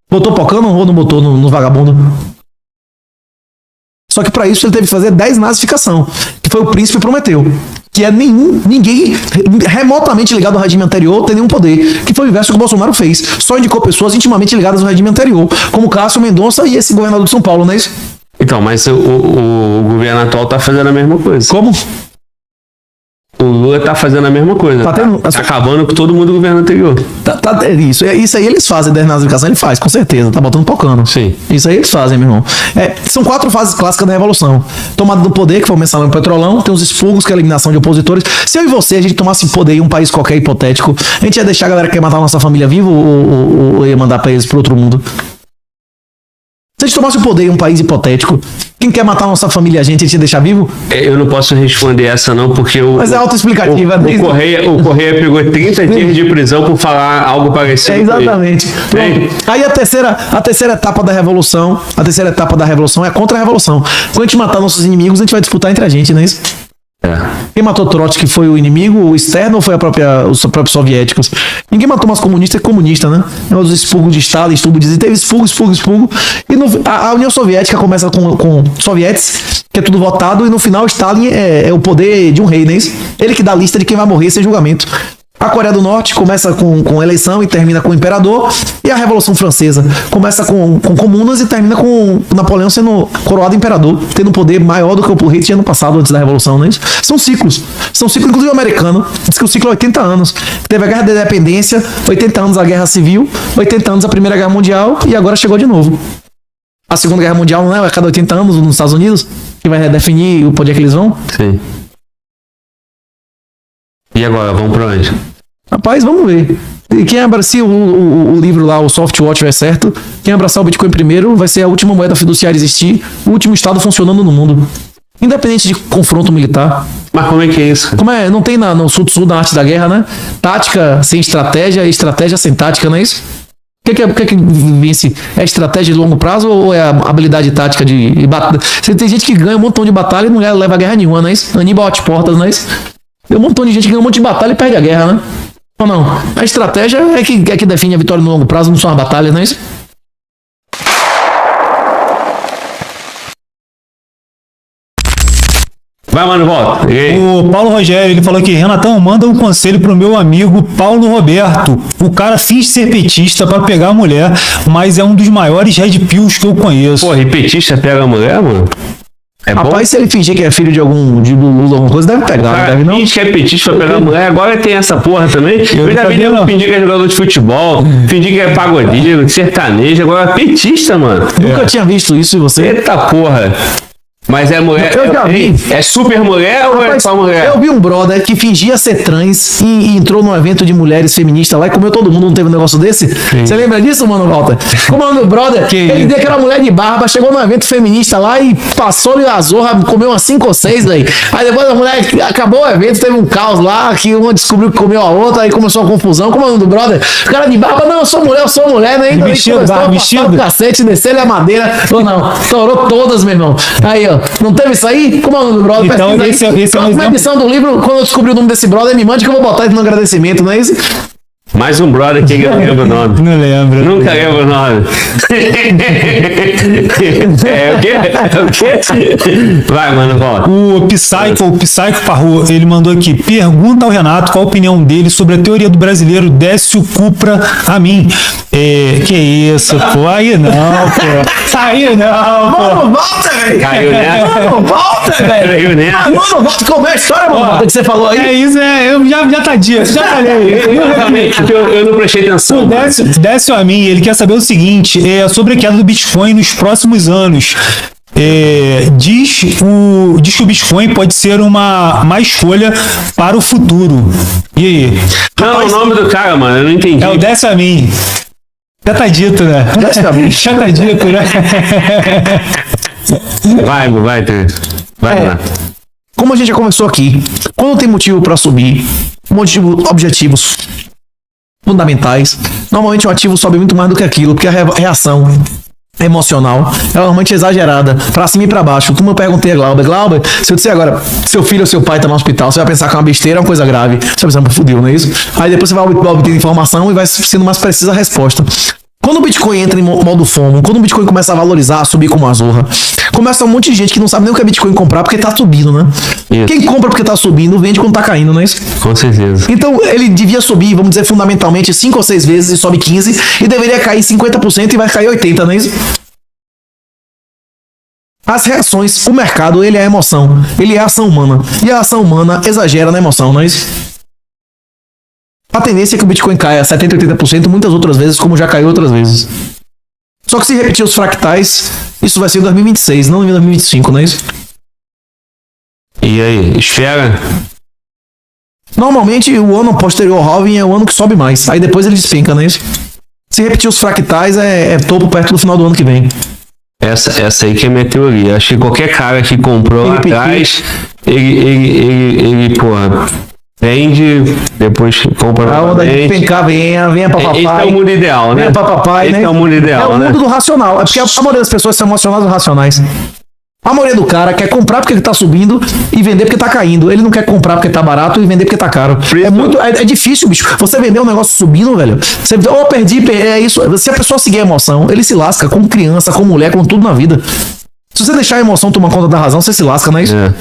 botou pocano ou não botou no vagabundo? Só que pra isso ele teve que fazer 10 nazificação, que foi o príncipe prometeu. Que é ninguém remotamente ligado ao regime anterior tem nenhum poder, que foi o inverso que o Bolsonaro fez. Só indicou pessoas intimamente ligadas ao regime anterior, como Cássio Mendonça e esse governador de São Paulo, não é isso? Então, mas o governo atual tá fazendo a mesma coisa. Como? O Lula tá fazendo a mesma coisa. Tá tendo- Tá acabando com todo mundo do governo anterior. Isso aí eles fazem, desnazificação ele faz, com certeza, tá botando pocando. Sim. Isso aí eles fazem, meu irmão. São 4 fases clássicas da Revolução. Tomada do poder, que foi o mensalão petrolão, tem os expurgos, que é a eliminação de opositores. Se eu e você, a gente tomasse poder em um país qualquer hipotético, a gente ia deixar a galera que quer matar a nossa família viva ou ia mandar pra eles pro outro mundo? Se a gente tomasse o poder em um país hipotético, quem quer matar a nossa família, a gente ia deixar vivo? Eu não posso responder essa não, porque Mas é autoexplicativa. o Correia pegou 30 dias de prisão por falar algo parecido. Exatamente. Pronto. Aí a terceira etapa da revolução, é a contra-revolução. Quando a gente matar nossos inimigos, a gente vai disputar entre a gente, não é isso? Quem matou Trotsky foi o inimigo, o externo, ou foi os próprios soviéticos? Ninguém matou mais comunista que comunista, né? Os expurgos de Stalin, teve expurgo. E a União Soviética começa com sovietes, que é tudo votado, e no final Stalin é o poder de um rei, não é isso? Ele que dá a lista de quem vai morrer sem julgamento. A Coreia do Norte começa com eleição e termina com o imperador. E a Revolução Francesa começa com comunas e termina com Napoleão sendo coroado imperador, tendo um poder maior do que o rei tinha no passado, antes da Revolução, né? São ciclos, inclusive o americano. Diz que o ciclo é 80 anos. Teve a Guerra da Independência, 80 anos a Guerra Civil, 80 anos a Primeira Guerra Mundial e agora chegou de novo. A Segunda Guerra Mundial não é a cada 80 anos nos Estados Unidos, que vai definir o onde é que eles vão? Sim. E agora, vamos pra onde? Rapaz, vamos ver. E quem abraçar o livro lá, o Softwatch, vai certo. Quem abraçar o Bitcoin primeiro vai ser a última moeda fiduciária a existir, o último estado funcionando no mundo. Independente de confronto militar. Mas como é que é isso? Não tem no Sun Tzu, na arte da guerra, né? Tática sem estratégia e estratégia sem tática, não é isso? O que vence? É estratégia de longo prazo ou é a habilidade tática de batalha? Tem gente que ganha um montão de batalha e não leva a guerra nenhuma, não é isso? Aníbal bate portas, não é isso? Tem um montão de gente que ganha um monte de batalha e perde a guerra, né? Ou não? A estratégia é que define a vitória no longo prazo, não são as batalhas, não é isso? Vai, mano, volta. O Paulo Rogério, ele falou aqui: Renatão, manda um conselho pro meu amigo Paulo Roberto. O cara finge ser petista pra pegar a mulher, mas é um dos maiores red pills que eu conheço. Pô, repetista pega a mulher, mano? É bom? Rapaz, se ele fingir que é filho de Lula, alguma coisa, deve pegar, não deve não? Finge que é petista pra pegar a mulher, agora tem essa porra também. Eu já vi nego fingir que é jogador de futebol, fingir que é pagodeiro, sertanejo, agora é petista, mano. Nunca tinha visto isso em você. Eita porra. Mas é mulher. Eu já vi. É super mulher ou é só mulher? Eu vi um brother que fingia ser trans e entrou num evento de mulheres feministas lá e comeu todo mundo, não teve um negócio desse? Você lembra disso, mano, Walter? Como é o meu brother? Ele deu aquela mulher de barba, chegou num evento feminista lá e passou-lhe a zorra, comeu umas 5 ou 6, velho. Aí depois a mulher acabou o evento, teve um caos lá, que uma descobriu que comeu a outra, aí começou a confusão. Como é o nome do brother? O cara de barba, não, eu sou mulher, né? Vestido. O cacete, descer-lhe a madeira. Ou não, estourou todas, meu irmão. Aí, ó, não teve isso aí? Como é o nome do brother? Então, esse é um exemplo. Edição do livro, quando eu descobri o nome desse brother, me mande que eu vou botar ele no agradecimento, não é isso? Mais um brother que eu lembro o nome. Não lembro. Nunca lembro o nome. É o quê? Vai, mano, volta. O Psycho Parru, ele mandou aqui: pergunta ao Renato qual a opinião dele sobre a teoria do brasileiro Décio Cupra a mim. Que isso, pô? Aí não, pô. Aí não, pô. Mano, volta, velho! Caiu, né? Mano, volta, velho! Caiu, né? Mano, volta, como é a história, mano, que você falou aí? É isso, eu já tá dia, já falei. Eu não prestei atenção. O Décio a mim, ele quer saber o seguinte: sobre a queda do Bitcoin nos próximos anos. Diz que o Bitcoin pode ser uma escolha para o futuro. E aí? Não, Rapaz, o nome do cara, mano, eu não entendi. é o Décio a mim. Já tá dito, né? Já tá dito, né? Vai, Ter. Vai lá. Como a gente já conversou aqui, quando tem motivo pra subir, objetivos fundamentais, normalmente o ativo sobe muito mais do que aquilo, porque a reação emocional é normalmente exagerada, pra cima e pra baixo. Como eu perguntei a Glauber, se eu disser agora, seu filho ou seu pai tá no hospital, você vai pensar que é uma besteira, é uma coisa grave, você vai pensar, fudeu, não é isso? Aí depois você vai obter informação e vai sendo mais precisa a resposta. Quando o Bitcoin entra em modo FOMO, quando o Bitcoin começa a valorizar, a subir como a zorra, começa um monte de gente que não sabe nem o que é Bitcoin comprar porque tá subindo, né? Isso. Quem compra porque tá subindo, vende quando tá caindo, não é isso? Com certeza. Então ele devia subir, vamos dizer, fundamentalmente 5 ou 6 vezes e sobe 15, e deveria cair 50% e vai cair 80%, não é isso? As reações, o mercado, ele é emoção. Ele é ação humana. E a ação humana exagera na emoção, não é isso? A tendência é que o Bitcoin caia 70%, 80%, muitas outras vezes, como já caiu outras vezes. Só que se repetir os fractais, isso vai ser em 2026, não em 2025, não é isso? E aí, espera? Normalmente, o ano posterior ao halving é o ano que sobe mais. Aí depois ele despenca, não é isso? Se repetir os fractais, é topo perto do final do ano que vem. Essa aí que é a minha teoria. Acho que qualquer cara que comprou lá atrás, ele, porra, vende, depois compra. A onda de pencar, venha pra papai. Esse é o mundo ideal, né? Venha pra papai, Esse né? é o mundo ideal, é o né? mundo do racional. É porque a maioria das pessoas são emocionadas e racionais. A maioria do cara quer comprar porque ele tá subindo e vender porque tá caindo. Ele não quer comprar porque tá barato e vender porque tá caro. É difícil, bicho. Você vender um negócio subindo, velho. Você, perdi, é isso. Se a pessoa seguir a emoção, ele se lasca com criança, com mulher, com tudo na vida. Se você deixar a emoção tomar conta da razão, você se lasca, não é isso? É.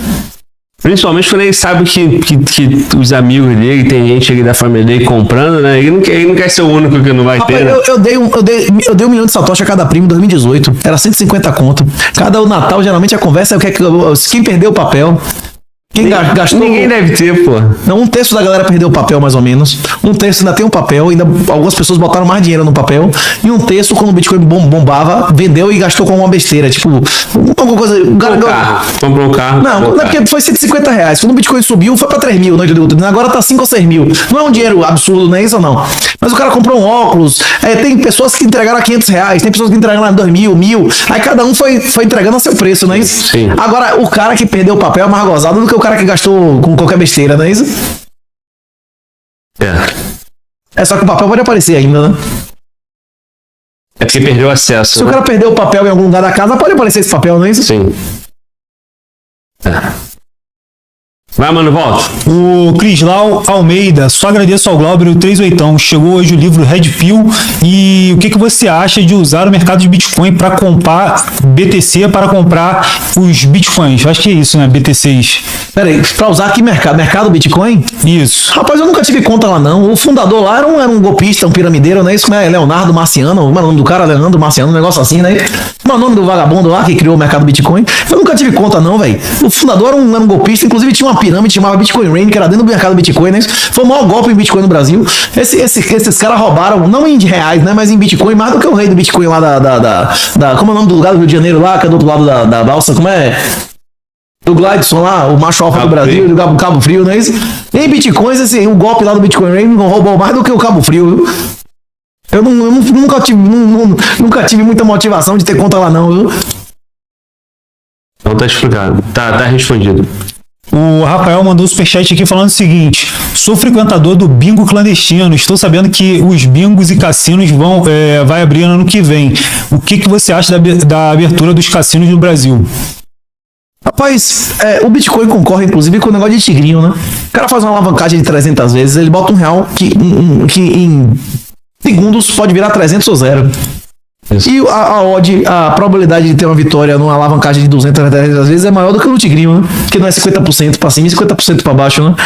Principalmente quando ele sabe que os amigos dele, tem gente ali da família dele comprando, né? Ele não quer ser o único que não vai Rapaz, ter. Né? eu dei 1 milhão de satoshi a cada primo em 2018. Era 150 conto. Cada o Natal, geralmente, a conversa é quem perdeu o papel. Quem gastou. Ninguém deve ter, pô. Não, 1/3 da galera perdeu o papel, mais ou menos. 1/3 ainda tem um papel, ainda algumas pessoas botaram mais dinheiro no papel. E 1/3, quando o Bitcoin bombava, vendeu e gastou com uma besteira. Tipo, alguma coisa. Comprou um carro. Não, é porque foi 150 reais. Quando o Bitcoin subiu, foi pra 3 mil, não entendeu? Agora tá 5 ou 6 mil. Não é um dinheiro absurdo, não é isso ou não? Mas o cara comprou um óculos. Tem pessoas que entregaram a 500 reais, tem pessoas que entregaram a 2 mil, 1.000. Aí cada um foi entregando a seu preço, não é isso? Sim. Agora, o cara que perdeu o papel é mais gozado do que o cara que gastou com qualquer besteira, não é isso? É só que o papel pode aparecer ainda, né? É porque perdeu acesso. Se o cara perdeu o papel em algum lugar da casa, pode aparecer esse papel, não é isso? Sim. Vai, mano, volta. O Crislau Almeida, só agradeço ao Glauber o 38. Chegou hoje o livro Red Pill. E o que você acha de usar o mercado de Bitcoin para comprar BTC, para comprar os Bitcoins? Acho que é isso, né? BTCs. Pera aí, pra usar que mercado? Mercado Bitcoin? Isso. Rapaz, eu nunca tive conta lá, não. O fundador lá era um golpista, um piramideiro, não é isso? Como é? Leonardo Marciano, como é o nome do cara? Leonardo Marciano, um negócio assim, né? Como é o nome do vagabundo lá que criou o mercado Bitcoin? Eu nunca tive conta, não, velho. O fundador era um golpista, inclusive tinha uma pirâmide chamada Bitcoin Rain, que era dentro do mercado Bitcoin, né? Foi o maior golpe em Bitcoin no Brasil. Esses caras roubaram, não em reais, né? Mas em Bitcoin, mais do que o rei do Bitcoin lá como é o nome do lugar do Rio de Janeiro lá, que é do outro lado da balsa, como é? Do Gladson lá, o macho alfa do Brasil, do Cabo Frio, não é isso? Em Bitcoins, o golpe lá do Bitcoin Rain roubou mais do que o Cabo Frio, viu? Eu nunca tive muita motivação de ter conta lá, não, viu? Não tá explicado. Tá respondido. O Rafael mandou um superchat aqui falando o seguinte: sou frequentador do bingo clandestino, estou sabendo que os bingos e cassinos vai abrir no ano que vem. O que você acha da abertura dos cassinos no Brasil? Rapaz, o Bitcoin concorre, inclusive, com o negócio de tigrinho, né? O cara faz uma alavancagem de 300 vezes, ele bota R$1 que em segundos pode virar 300 ou 0. Isso. E a probabilidade de ter uma vitória numa alavancagem de 200, 300 vezes é maior do que no tigrinho, né? Que não é 50% para cima e 50% para baixo, né?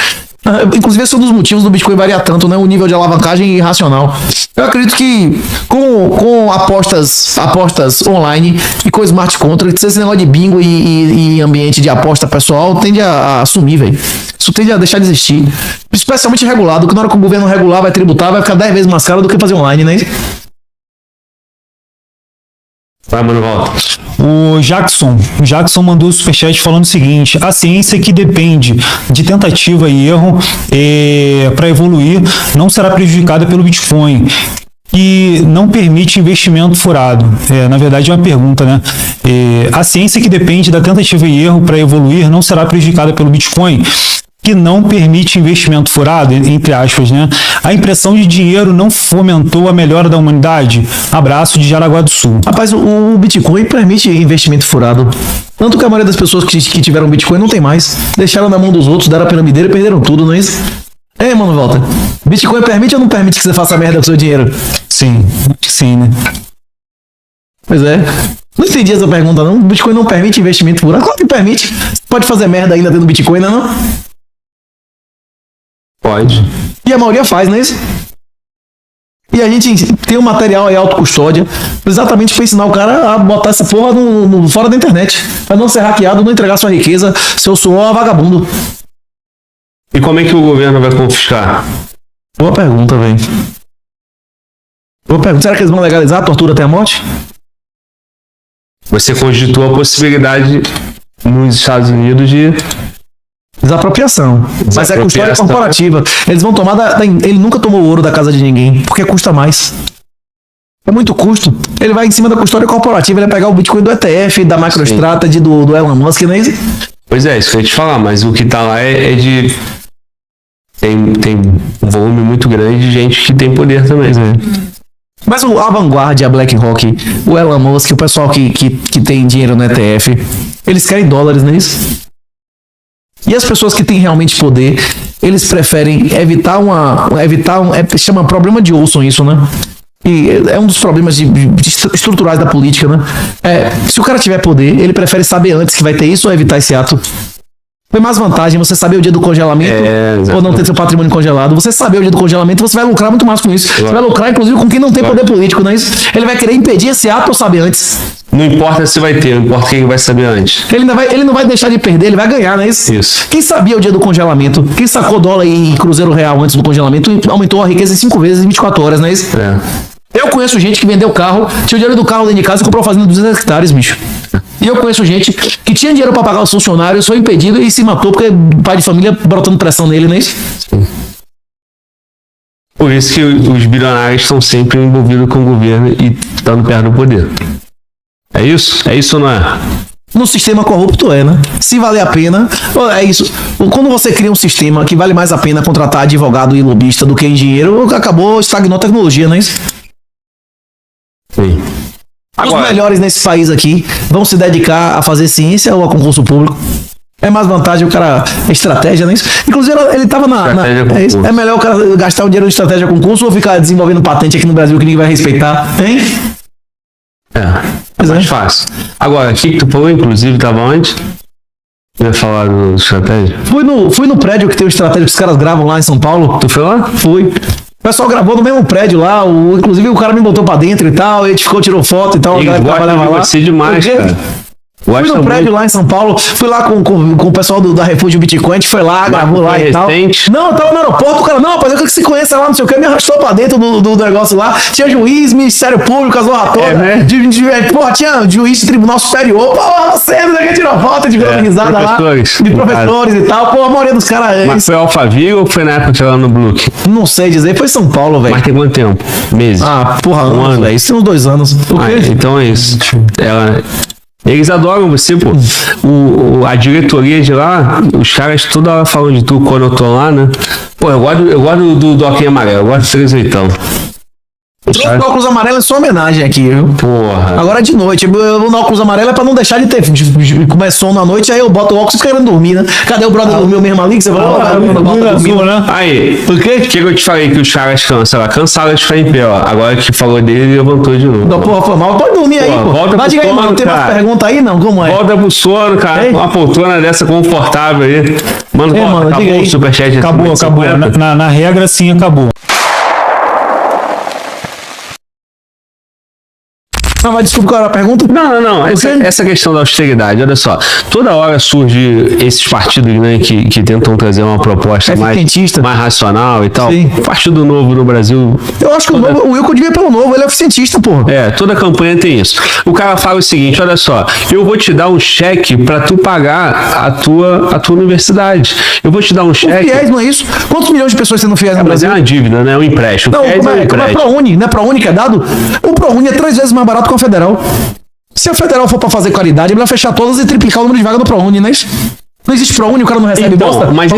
Inclusive, esse é um dos motivos do Bitcoin variar tanto, né? O nível de alavancagem irracional. Eu acredito que com apostas online e com smart contracts, esse negócio de bingo e ambiente de aposta pessoal tende a sumir, velho. Isso tende a deixar de existir. Especialmente regulado, que na hora que o governo regular vai tributar, vai ficar 10 vezes mais caro do que fazer online, né? Vai, mano, volta. O Jackson mandou o superchat falando o seguinte: a ciência que depende de tentativa e erro para evoluir não será prejudicada pelo Bitcoin, que não permite investimento furado. Na verdade é uma pergunta, né? A ciência que depende da tentativa e erro para evoluir não será prejudicada pelo Bitcoin, que não permite investimento furado, entre aspas, né? A impressão de dinheiro não fomentou a melhora da humanidade? Abraço de Jaraguá do Sul. Rapaz, o Bitcoin permite investimento furado. Tanto que a maioria das pessoas que tiveram Bitcoin não tem mais. Deixaram na mão dos outros, deram a piramideira e perderam tudo, não é isso? Mano, volta. Bitcoin permite ou não permite que você faça merda com o seu dinheiro? Sim, né? Pois é. Não entendi essa pergunta, não. O Bitcoin não permite investimento furado? Claro que permite. Você pode fazer merda ainda tendo Bitcoin, não? Pode. E a maioria faz, não é isso? E a gente tem um material aí, autocustódia, exatamente para ensinar o cara a botar essa porra fora da internet. Pra não ser hackeado, não entregar sua riqueza, seu suor a vagabundo. E como é que o governo vai confiscar? Boa pergunta, velho. Boa pergunta. Será que eles vão legalizar a tortura até a morte? Você constitui a possibilidade nos Estados Unidos de desapropriação. Mas é custódia corporativa. Eles vão tomar ele nunca tomou ouro da casa de ninguém, porque custa mais. É muito custo. Ele vai em cima da custódia corporativa, ele vai pegar o Bitcoin do ETF, da MicroStrategy, do Elon Musk, não é isso? Pois é, isso que eu ia te falar, mas o que tá lá é de... Tem um volume muito grande de gente que tem poder também. Mas a Vanguard, a BlackRock, o Elon Musk, o pessoal que tem dinheiro no ETF, eles querem dólares, não é isso? E as pessoas que têm realmente poder, eles preferem chama problema de Olson isso, né? E é um dos problemas estruturais da política, né? Se o cara tiver poder, ele prefere saber antes que vai ter isso ou evitar esse ato. Foi mais vantagem você saber o dia do congelamento ou não ter seu patrimônio congelado. Você saber o dia do congelamento, você vai lucrar muito mais com isso. Você vai lucrar, inclusive, com quem não tem poder político, não é isso? Ele vai querer impedir esse ato ou saber antes. Não importa se vai ter, não importa quem vai saber antes. Ele não vai deixar de perder, ele vai ganhar, não é isso? Isso. Quem sabia o dia do congelamento, quem sacou dólar e cruzeiro real antes do congelamento, aumentou a riqueza em 5 vezes em 24 horas, não é isso? Eu conheço gente que vendeu carro, tinha o dinheiro do carro dentro de casa e comprou fazenda de 200 hectares, bicho. E eu conheço gente que tinha dinheiro para pagar os funcionários, foi impedido e se matou porque o pai de família botando pressão nele, não é isso? Sim. Por isso que os bilionários estão sempre envolvidos com o governo e estando perto do poder. É isso? É isso ou não é? No sistema corrupto né? Se valer a pena, é isso. Quando você cria um sistema que vale mais a pena contratar advogado e lobista do que engenheiro, estagnou a tecnologia, não é isso? Sim. Agora, os melhores nesse país aqui vão se dedicar a fazer ciência ou a concurso público? É mais vantagem o cara... Estratégia, não é isso? Inclusive, ele tava é melhor o cara gastar o dinheiro de estratégia concurso ou ficar desenvolvendo patente aqui no Brasil que ninguém vai respeitar, hein? É mais fácil. Agora, o que tu falou, inclusive, tava onde? Ia falar do estratégia? Fui no prédio que tem o estratégia que os caras gravam lá em São Paulo. Tu foi lá? Fui. O pessoal gravou no mesmo prédio lá, inclusive o cara me botou pra dentro e tal, ele tirou foto e tal. E trabalhava lá. Você demais, cara. Fui no prédio lá em São Paulo, fui lá com o pessoal da Refúgio Bitcoin, a gente foi lá, gravou lá e tal. Não, eu tava no aeroporto, o cara, não, rapaz, eu quero que você conheça lá, não sei o que, me arrastou pra dentro do negócio lá. Tinha juiz, Ministério Público, as zorra toda. Porra, tinha juiz de Tribunal Superior, porra, você não quer tirar foto de risada lá. De professores e tal, porra, a maioria dos caras. Mas foi Alphaville ou foi na época que ela no Brook? Não sei dizer, foi São Paulo, velho. Mas tem quanto tempo? Meses? Porra, anos, velho. Isso tem uns 2 anos. O quê? Então é isso. Eles adoram você, pô. A diretoria de lá, os caras toda hora falam de tu quando eu tô lá, né? Pô, eu gosto do Doquinha Amarelo, eu gosto do 38. O óculos amarelo é só homenagem aqui, viu? Porra. Agora é de noite. O óculos amarelo é pra não deixar de ter. Começa sono à noite, aí eu boto o óculos querendo dormir, né? Cadê o brother dormiu mesmo ali? Que você falou, né? Aí, o que eu te falei que os caras cansaram de ficar em pé, ó. Agora que falou dele, ele levantou de novo. Não, porra, foi mal. Pode dormir aí, pô. Volta pro sono, mano. Tem mais pergunta aí, não? Como é? Volta pro sono, cara. Ei? Uma poltrona dessa confortável aí. Mano, acabou o superchat. Acabou. Na regra, sim, acabou. Não, mas desculpa qual era a pergunta? Não. Essa questão da austeridade, olha só. Toda hora surge esses partidos, né, que tentam trazer uma proposta mais racional e tal. Sim. O Partido Novo no Brasil... Eu acho que o Wilco devia ir pelo Novo, ele é eficientista, porra. Toda campanha tem isso. O cara fala o seguinte, olha só, eu vou te dar um cheque pra tu pagar a tua universidade. Eu vou te dar um cheque... O FIES não é isso? Quantos milhões de pessoas você não FIES no Brasil? Mas é uma dívida, né? Um empréstimo. Não, como é ProUni? Não é ProUni que é dado? O ProUni é 3 vezes mais barato que a Federal. Se a Federal for pra fazer qualidade, ele vai fechar todas e triplicar o número de vagas do ProUni, não é isso? Não existe ProUni, o cara não recebe bosta? Mas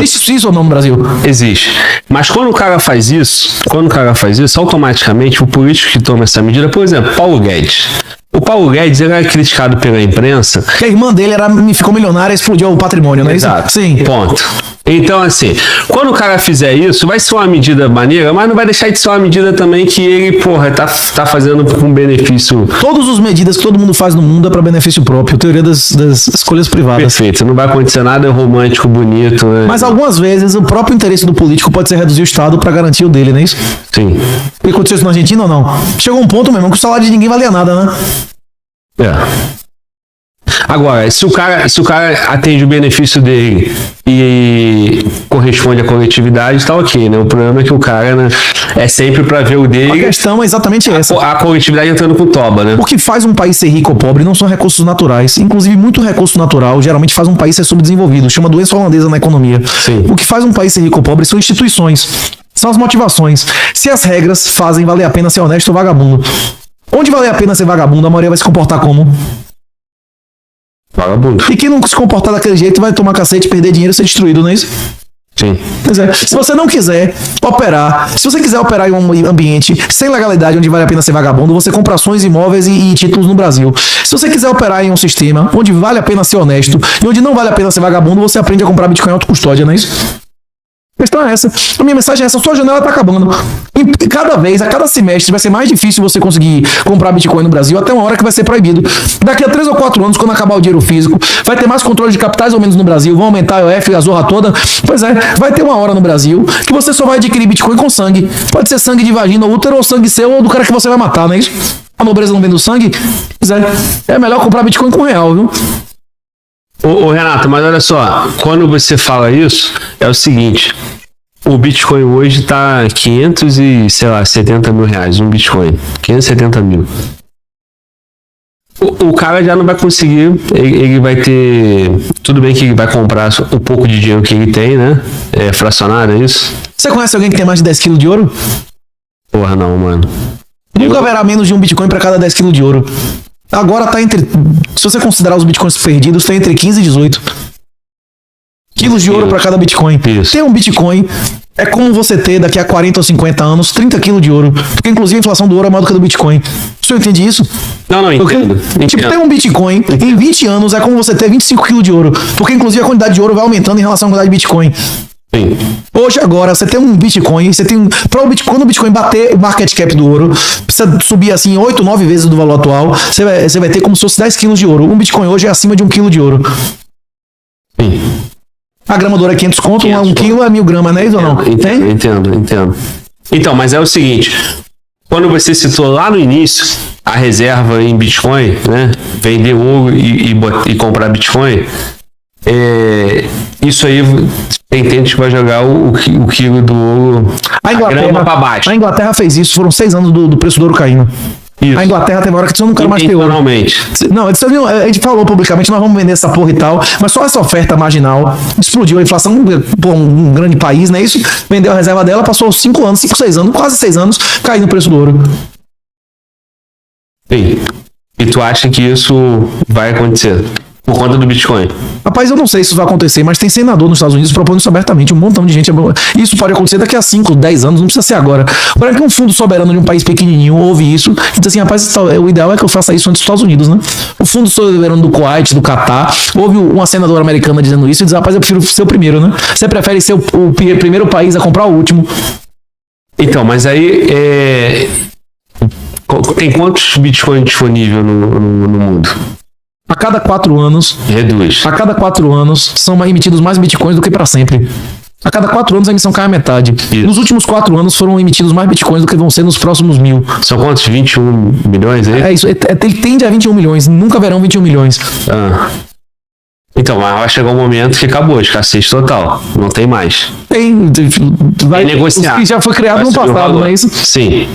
existe isso ou não no Brasil? Existe. Mas quando o cara faz isso, automaticamente o político que toma essa medida, por exemplo, Paulo Guedes. O Paulo Guedes era criticado pela imprensa. Que a irmã dele ficou milionária e explodiu o patrimônio, não é isso? Exato. Sim. Ponto. Então, assim, quando o cara fizer isso, vai ser uma medida maneira, mas não vai deixar de ser uma medida também que ele, porra, tá fazendo com benefício. Todas as medidas que todo mundo faz no mundo é para benefício próprio. Teoria das escolhas privadas. Perfeito. Não vai acontecer nada romântico, bonito. Né? Mas algumas vezes o próprio interesse do político pode ser reduzir o Estado para garantir o dele, não é isso? Sim. E aconteceu isso na Argentina ou não? Chegou um ponto mesmo que o salário de ninguém valia nada, né? É. Agora, se o cara atende o benefício dele e corresponde à coletividade, tá ok, né? O problema é que o cara, né, é sempre pra ver o dele. A questão é exatamente essa. A coletividade entrando com toba, né? O que faz um país ser rico ou pobre não são recursos naturais. Inclusive, muito recurso natural geralmente faz um país ser subdesenvolvido. Chama doença holandesa na economia. Sim. O que faz um país ser rico ou pobre são instituições. São as motivações. Se as regras fazem valer a pena ser honesto ou vagabundo. Onde valer a pena ser vagabundo, a maioria vai se comportar como? Vagabundo. E quem não se comportar daquele jeito vai tomar cacete, perder dinheiro e ser destruído, não é isso? Sim. Pois é. Se você não quiser operar, se você quiser operar em um ambiente sem legalidade, onde vale a pena ser vagabundo, você compra ações, imóveis e títulos no Brasil. Se você quiser operar em um sistema onde vale a pena ser honesto e onde não vale a pena ser vagabundo, você aprende a comprar Bitcoin em autocustódia, não é isso? A questão é essa. A minha mensagem é essa. Sua janela tá acabando. E cada vez, a cada semestre, vai ser mais difícil você conseguir comprar Bitcoin no Brasil, até uma hora que vai ser proibido. Daqui a 3 ou 4 anos, quando acabar o dinheiro físico, vai ter mais controle de capitais ou menos no Brasil, vão aumentar a IOF, a zorra toda. Pois é, vai ter uma hora no Brasil que você só vai adquirir Bitcoin com sangue. Pode ser sangue de vagina ou útero, ou sangue seu, ou do cara que você vai matar, não é isso? A nobreza não vem do sangue? Pois é melhor comprar Bitcoin com real, viu? Ô Renato, mas olha só, quando você fala isso, é o seguinte... O Bitcoin hoje tá 570 mil reais, um Bitcoin. 570 mil. O cara já não vai conseguir, ele vai ter... Tudo bem que ele vai comprar o pouco de dinheiro que ele tem, né? É fracionado, é isso? Você conhece alguém que tem mais de 10 quilos de ouro? Porra, não, mano. Nunca haverá menos de um Bitcoin para cada 10 quilos de ouro. Agora tá entre... Se você considerar os Bitcoins perdidos, tá entre 15 e 18. Quilos de ouro para cada Bitcoin. Isso. Ter um Bitcoin é como você ter daqui a 40 ou 50 anos 30 quilos de ouro. Porque inclusive a inflação do ouro é maior do que a do Bitcoin. O senhor entende isso? Não, entendo. Tipo, ter um Bitcoin em 20 anos é como você ter 25 quilos de ouro. Porque inclusive a quantidade de ouro vai aumentando em relação à quantidade de Bitcoin. Sim. Hoje, agora, você tem um Bitcoin, você tem quando o Bitcoin bater o market cap do ouro, precisa subir assim 8, 9 vezes do valor atual, você vai ter como se fosse 10 quilos de ouro. Um Bitcoin hoje é acima de 1 quilo de ouro. Sim. A grama do ouro é 500 conto, 1 quilo é 1000 gramas, não é isso ou não? Entendo. Então, mas é o seguinte, quando você citou lá no início a reserva em Bitcoin, né, vender ouro e comprar Bitcoin, isso aí entende que vai jogar o quilo do ouro, a grama para baixo. A Inglaterra fez isso, foram 6 anos do preço do ouro caindo. Isso. A Inglaterra teve uma hora que eu não quero mais ter ouro. Não, a gente falou publicamente, nós vamos vender essa porra e tal, mas só essa oferta marginal explodiu a inflação, pô, um grande país, não é isso? Vendeu a reserva dela, passou 5 anos, 6 anos, quase 6 anos, caindo o preço do ouro. Sim. E tu acha que isso vai acontecer? Por conta do Bitcoin. Rapaz, eu não sei se isso vai acontecer, mas tem senador nos Estados Unidos propondo isso abertamente. Um montão de gente. Isso pode acontecer daqui a 5, 10 anos, não precisa ser agora. Agora que um fundo soberano de um país pequenininho ouve isso e diz assim, rapaz, o ideal é que eu faça isso antes dos Estados Unidos, né? O fundo soberano do Kuwait, do Catar, ouve uma senadora americana dizendo isso e diz, rapaz, eu prefiro ser o primeiro, né? Você prefere ser o primeiro país a comprar o último. Então, mas aí tem quantos Bitcoin disponível no mundo? A cada 4 anos... Reduz. A cada 4 anos são emitidos mais Bitcoins do que para sempre. A cada 4 anos a emissão cai a metade. Isso. Nos últimos 4 anos foram emitidos mais Bitcoins do que vão ser nos próximos 1000. São quantos? 21 milhões aí? É isso. Ele tende a 21 milhões. Nunca haverão 21 milhões. Então, mas vai chegar um momento que acabou, escassez total. Não tem mais. Vai negociar. Que já foi criado no passado, não é isso? Sim.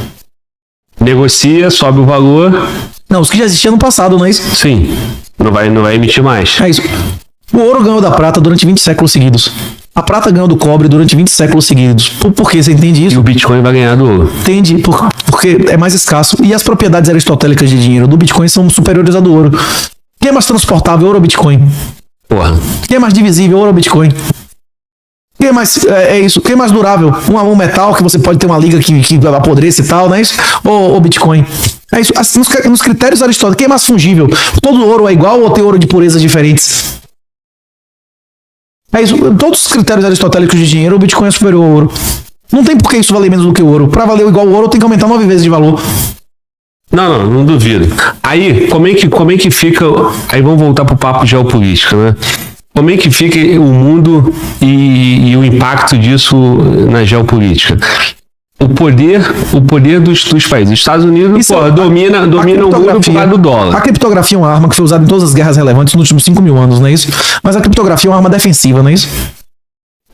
Negocia, sobe o valor. Não, os que já existiam no passado, não é isso? Sim. Não vai emitir mais. É isso. O ouro ganhou da prata durante 20 séculos seguidos. A prata ganhou do cobre durante 20 séculos seguidos. Por quê? Você entende isso? E o Bitcoin vai ganhar do ouro. Entende? Porque é mais escasso. E as propriedades aristotélicas de dinheiro do Bitcoin são superiores à do ouro. Quem é mais transportável, ouro ou Bitcoin? Porra. Quem é mais divisível, ouro ou Bitcoin? Quem é mais, é isso, quem é mais durável? Um metal que você pode ter uma liga que apodreça e tal, não é isso? Ou Bitcoin? É isso. Assim, nos critérios aristotélicos, quem é mais fungível? Todo ouro é igual ou tem ouro de purezas diferentes? É isso. Todos os critérios aristotélicos de dinheiro, o Bitcoin é superior ao ouro. Não tem por que isso valer menos do que o ouro. Para valer igual ao ouro, tem que aumentar 9 vezes de valor. Não duvido. Aí, como é que fica... Aí vamos voltar pro papo geopolítico, né? Como é que fica o mundo e o impacto disso na geopolítica? O poder dos países. Os Estados Unidos domina o mundo por causa do dólar. A criptografia é uma arma que foi usada em todas as guerras relevantes nos últimos 5.000 anos, não é isso? Mas a criptografia é uma arma defensiva, não é isso?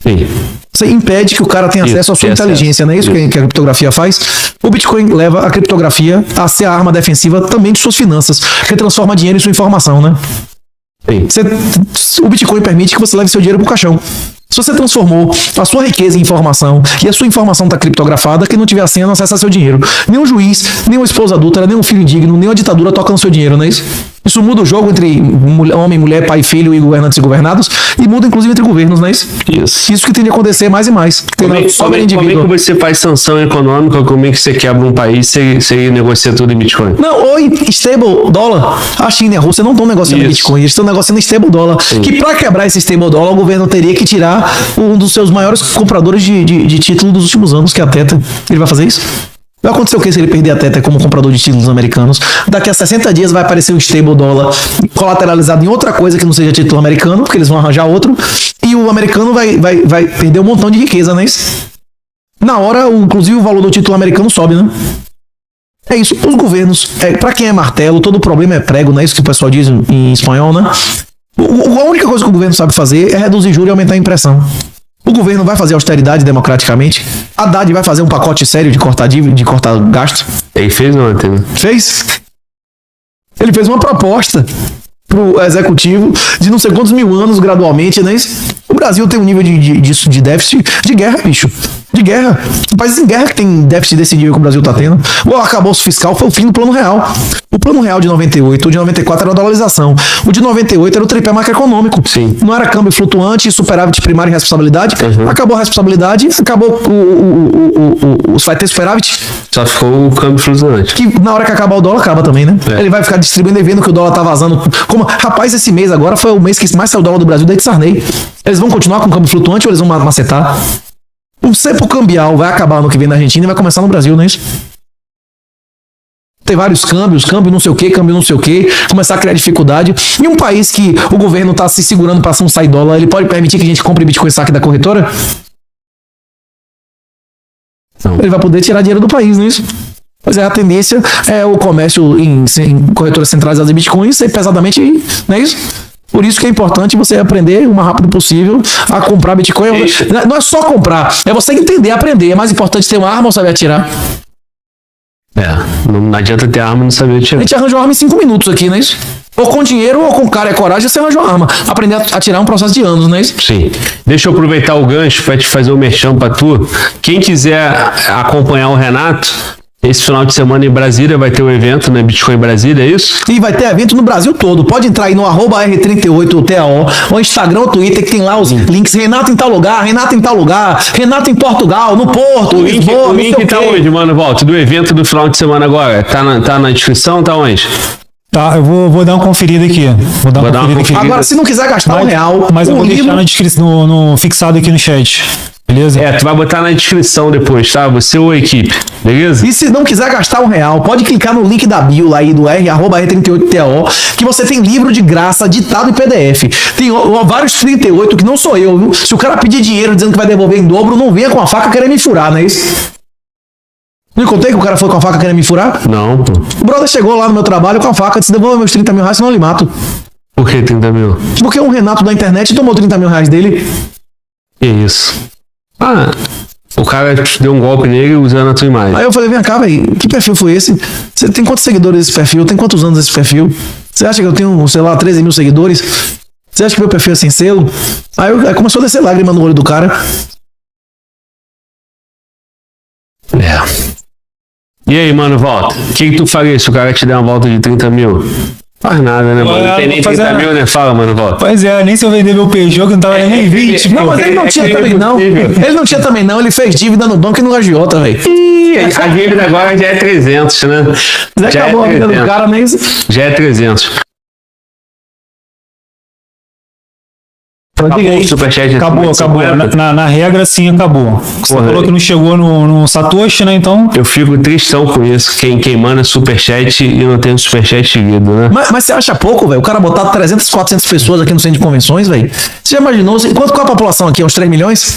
Sim. Você impede que o cara tenha acesso à sua inteligência, não é isso que a criptografia faz? O Bitcoin leva a criptografia a ser a arma defensiva também de suas finanças, que transforma dinheiro em sua informação, né? O Bitcoin permite que você leve seu dinheiro pro caixão. Se você transformou a sua riqueza em informação e a sua informação está criptografada, quem não tiver a senha não acessa seu dinheiro. Nem um juiz, nem uma esposa adúltera, nem um filho indigno, nem uma ditadura toca no seu dinheiro, não é isso? Isso muda o jogo entre homem, mulher, pai, filho e governantes e governados e muda inclusive entre governos, não é isso? Isso que tem de acontecer mais e mais. Como é que você faz sanção econômica? Como é que você quebra um país e você negocia tudo em Bitcoin? Não, ou em stable dólar. A China e a Rússia não estão negociando em Bitcoin, eles estão negociando em stable dólar. Sim. Que para quebrar esse stable dólar, o governo teria que tirar um dos seus maiores compradores de título dos últimos anos, que é a Tether. Ele vai fazer isso? Vai acontecer o que se ele perder a Tether como comprador de títulos americanos? Daqui a 60 dias vai aparecer um stable dólar colateralizado em outra coisa que não seja título americano, porque eles vão arranjar outro, e o americano vai perder um montão de riqueza, não é isso? Na hora, inclusive, o valor do título americano sobe, né? É isso. Os governos, para quem é martelo, todo problema é prego, não é isso que o pessoal diz em espanhol, né? A única coisa que o governo sabe fazer é reduzir juros e aumentar a impressão. O governo vai fazer austeridade democraticamente. Haddad vai fazer um pacote sério de cortar dívida, de cortar gasto. Ele fez ontem, né? Fez. Ele fez uma proposta pro executivo de não sei quantos mil anos gradualmente, né? O Brasil tem um nível de déficit de guerra, bicho. De guerra. Países em guerra que tem déficit desse nível que o Brasil tá tendo. O arcabouço fiscal foi o fim do plano real. O plano real de 98, o de 94 era a dolarização. O de 98 era o tripé macroeconômico. Sim. Não era câmbio flutuante, superávit primário e responsabilidade. Uhum. Acabou a responsabilidade, acabou vai ter superávit. Só ficou o câmbio flutuante. Que na hora que acabar o dólar, acaba também, né? Ele vai ficar distribuindo e vendo que o dólar tá vazando. Rapaz, esse mês agora foi o mês que mais saiu o dólar do Brasil desde Sarney. Eles vão continuar com o câmbio flutuante ou eles vão macetar? O cepo cambial vai acabar no que vem na Argentina e vai começar no Brasil, não é isso? Tem vários câmbio não sei o que, começar a criar dificuldade. Em um país que o governo está se segurando para não sair dólar, ele pode permitir que a gente compre Bitcoin saque da corretora? Não. Ele vai poder tirar dinheiro do país, não é isso? Pois é, a tendência é o comércio em corretoras centralizadas de Bitcoin ser pesadamente, não é isso? Por isso que é importante você aprender o mais rápido possível a comprar Bitcoin. Não é só comprar, é você entender, aprender. É mais importante ter uma arma ou saber atirar. Não adianta ter arma e não saber atirar. A gente arranja uma arma em 5 minutos aqui, não é isso? Ou com dinheiro ou com cara e coragem, você arranja uma arma. Aprender a atirar é um processo de anos, não é isso? Sim. Deixa eu aproveitar o gancho para te fazer um merchan para tu. Quem quiser acompanhar o Renato, esse final de semana em Brasília vai ter o evento, né? Bitcoin Brasília, é isso? E vai ter evento no Brasil todo. Pode entrar aí no @R38TAO, ou Instagram ou Twitter, que tem lá os links. Renato em tal lugar, Renato em tal lugar, Renato em Portugal, no Porto, o Lisboa, link tá onde, mano, Volta? Do evento do final de semana agora? Tá na descrição? Tá onde? Tá, eu vou dar uma conferida aqui. Vou dar uma conferida. Agora, se não quiser gastar R$1, mas eu vou deixar na descrição, no fixado aqui no chat. Beleza? Tu vai botar na descrição depois, tá? Você ou a equipe, beleza? E se não quiser gastar R$1, pode clicar no link da bio lá aí do @R38TO, que você tem livro de graça, ditado em PDF. Tem vários 38 que não sou eu, viu? Se o cara pedir dinheiro dizendo que vai devolver em dobro, não venha com a faca querendo me furar, não é isso? Não contei que o cara foi com a faca querendo me furar? Não, pô. O brother chegou lá no meu trabalho com a faca, disse: devolva meus R$30 mil, senão eu lhe mato. Por que 30 mil? Porque um Renato da internet tomou R$30 mil dele. Que isso? O cara deu um golpe nele usando a tua imagem. Aí eu falei: vem cá, velho, que perfil foi esse? Você tem quantos seguidores esse perfil? Tem quantos anos esse perfil? Você acha que eu tenho, sei lá, 13 mil seguidores? Você acha que meu perfil é sem selo? Aí começou a descer lágrima no olho do cara. E aí, mano, volta. O que tu faria se o cara te der uma volta de 30 mil? Faz nada, né, mano? Não tem nem 30 mil, né? Fala, mano, volta. Pois é, nem se eu vender meu Peugeot, que não tava nem 20. Não, mas ele não tinha também, não. Ele não tinha também, não. Ele fez dívida no banco e no agiota, velho. Ih, a dívida agora já é 300, né? Já acabou a vida do cara, né? Já é 300. Diga aí. Superchat Acabou. Na regra, sim, acabou. Você falou que não chegou no Satoshi, né? Então. Eu fico tristão com isso. Quem manda superchat e não tem um superchat seguido, né? Mas você acha pouco, velho? O cara botar 300, 400 pessoas aqui no centro de convenções, velho? Você já imaginou? Qual a população aqui? Uns 3 milhões?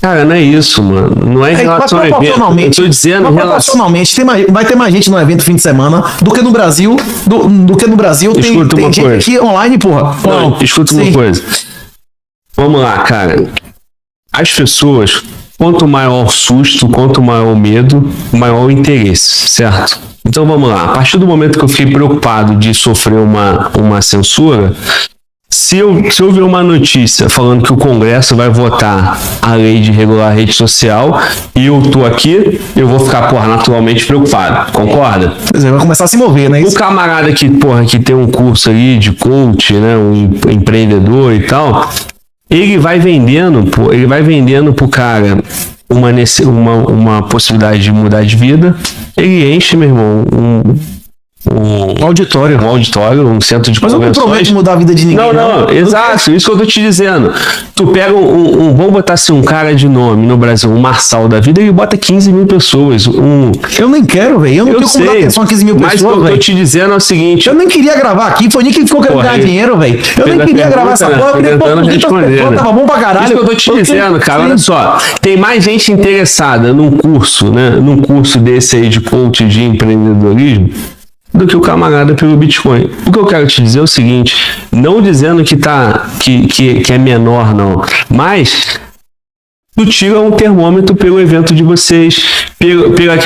Cara, não é isso, mano. Não é em relação ao evento. Eu tô dizendo em relação... Proporcionalmente, vai ter mais gente no evento fim de semana do que no Brasil. Do que no Brasil tem gente aqui online, porra. Não, escuta uma coisa. Vamos lá, cara. As pessoas, quanto maior o susto, quanto maior o medo, maior o interesse, certo? Então vamos lá. A partir do momento que eu fiquei preocupado de sofrer uma censura... Se eu ver uma notícia falando que o Congresso vai votar a lei de regular a rede social e eu tô aqui, eu vou ficar, naturalmente preocupado. Concorda? Você vai começar a se mover, né? O camarada que tem um curso aí de coach, né? Um empreendedor e tal, ele vai vendendo pro cara uma possibilidade de mudar de vida. Ele enche, meu irmão, um auditório, um centro de convenções. Mas eu não prometo mudar a vida de ninguém. Não, exato, isso que eu tô te dizendo. Tu pega vamos botar assim, um cara de nome no Brasil, um Marçal da vida, ele bota 15 mil pessoas. Eu nem quero, velho. Eu não tenho como dar atenção a 15 mil pessoas, mas o que eu tô te dizendo é o seguinte... Eu nem queria gravar aqui, foi nem que ficou querendo ganhar dinheiro, velho. Eu nem queria gravar essa porra, eu queria responder. Tava bom pra caralho. Isso que eu tô te dizendo, cara, olha só. Tem mais gente interessada num curso, né? Num curso desse aí de coach de empreendedorismo, do que o camarada pelo Bitcoin. O que eu quero te dizer é o seguinte, não dizendo que é menor, não, mas tu tira um termômetro pelo evento de vocês,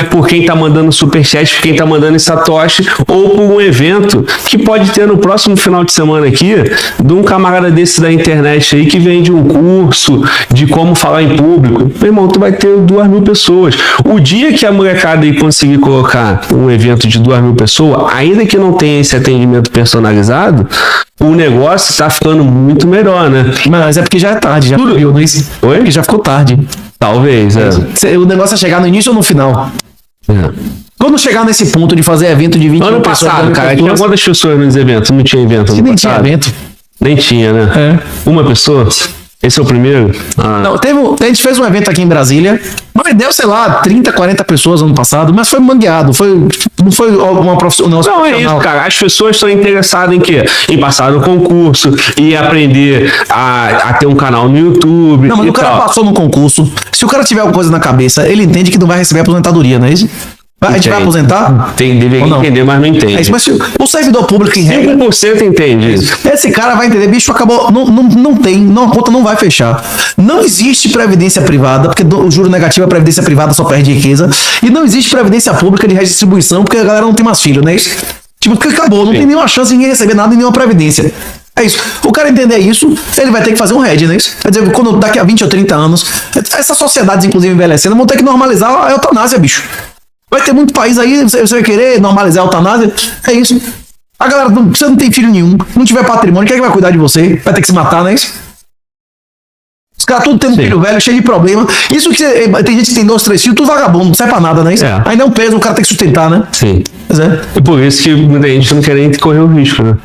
por quem tá mandando superchat, por quem tá mandando em Satoshi, ou por um evento que pode ter no próximo final de semana aqui, de um camarada desse da internet aí que vende um curso de como falar em público. Meu irmão, tu vai ter 2.000 pessoas. O dia que a molecada aí conseguir colocar um evento de 2.000 pessoas, ainda que não tenha esse atendimento personalizado, o negócio tá ficando muito melhor, né? Mas é porque já é tarde, já viu, não é isso? Oi? Porque já ficou tarde. Talvez, O negócio é chegar no início ou no final? Quando chegar nesse ponto de fazer evento de 20 ano passado, cara, tinha quantas pessoas nos eventos? Não tinha evento ano nem passado? Tinha evento. Nem tinha, né? Uma pessoa? Esse é o primeiro? Não, a gente fez um evento aqui em Brasília, mas deu, sei lá, 30, 40 pessoas ano passado, mas foi mangueado, não foi uma profissional. Não, é isso, cara. As pessoas estão interessadas em quê? Em passar no concurso e aprender a ter um canal no YouTube. Não, mas o cara passou no concurso. Se o cara tiver alguma coisa na cabeça, ele entende que não vai receber aposentadoria, não é isso? A gente vai aposentar? Deveria entender, mas não entende. É isso, mas o servidor público em regra... 5% entende isso. Esse cara vai entender, bicho, acabou, a conta não vai fechar. Não existe previdência privada, porque o juro negativo, a previdência privada só perde riqueza, e não existe previdência pública de redistribuição, porque a galera não tem mais filho, não é isso? Tipo, porque acabou, não tem nenhuma chance de ninguém receber nada em nenhuma previdência. É isso. O cara entender isso, ele vai ter que fazer um hedge, não é isso? Quer dizer, quando daqui a 20 ou 30 anos, essas sociedades, inclusive envelhecendo, vão ter que normalizar a eutanásia, bicho. Vai ter muito país aí, você vai querer normalizar a eutanásia, é isso. A galera, você não tem filho nenhum, não tiver patrimônio, quem é que vai cuidar de você? Vai ter que se matar, não é isso? Os caras tudo tendo filho velho, cheio de problema. Isso que tem gente que tem 2, 3 filhos, tudo vagabundo, não serve pra nada, não é isso? Ainda é um peso, o cara tem que sustentar, né? Sim. E por isso que muita gente não quer nem correr o risco, né?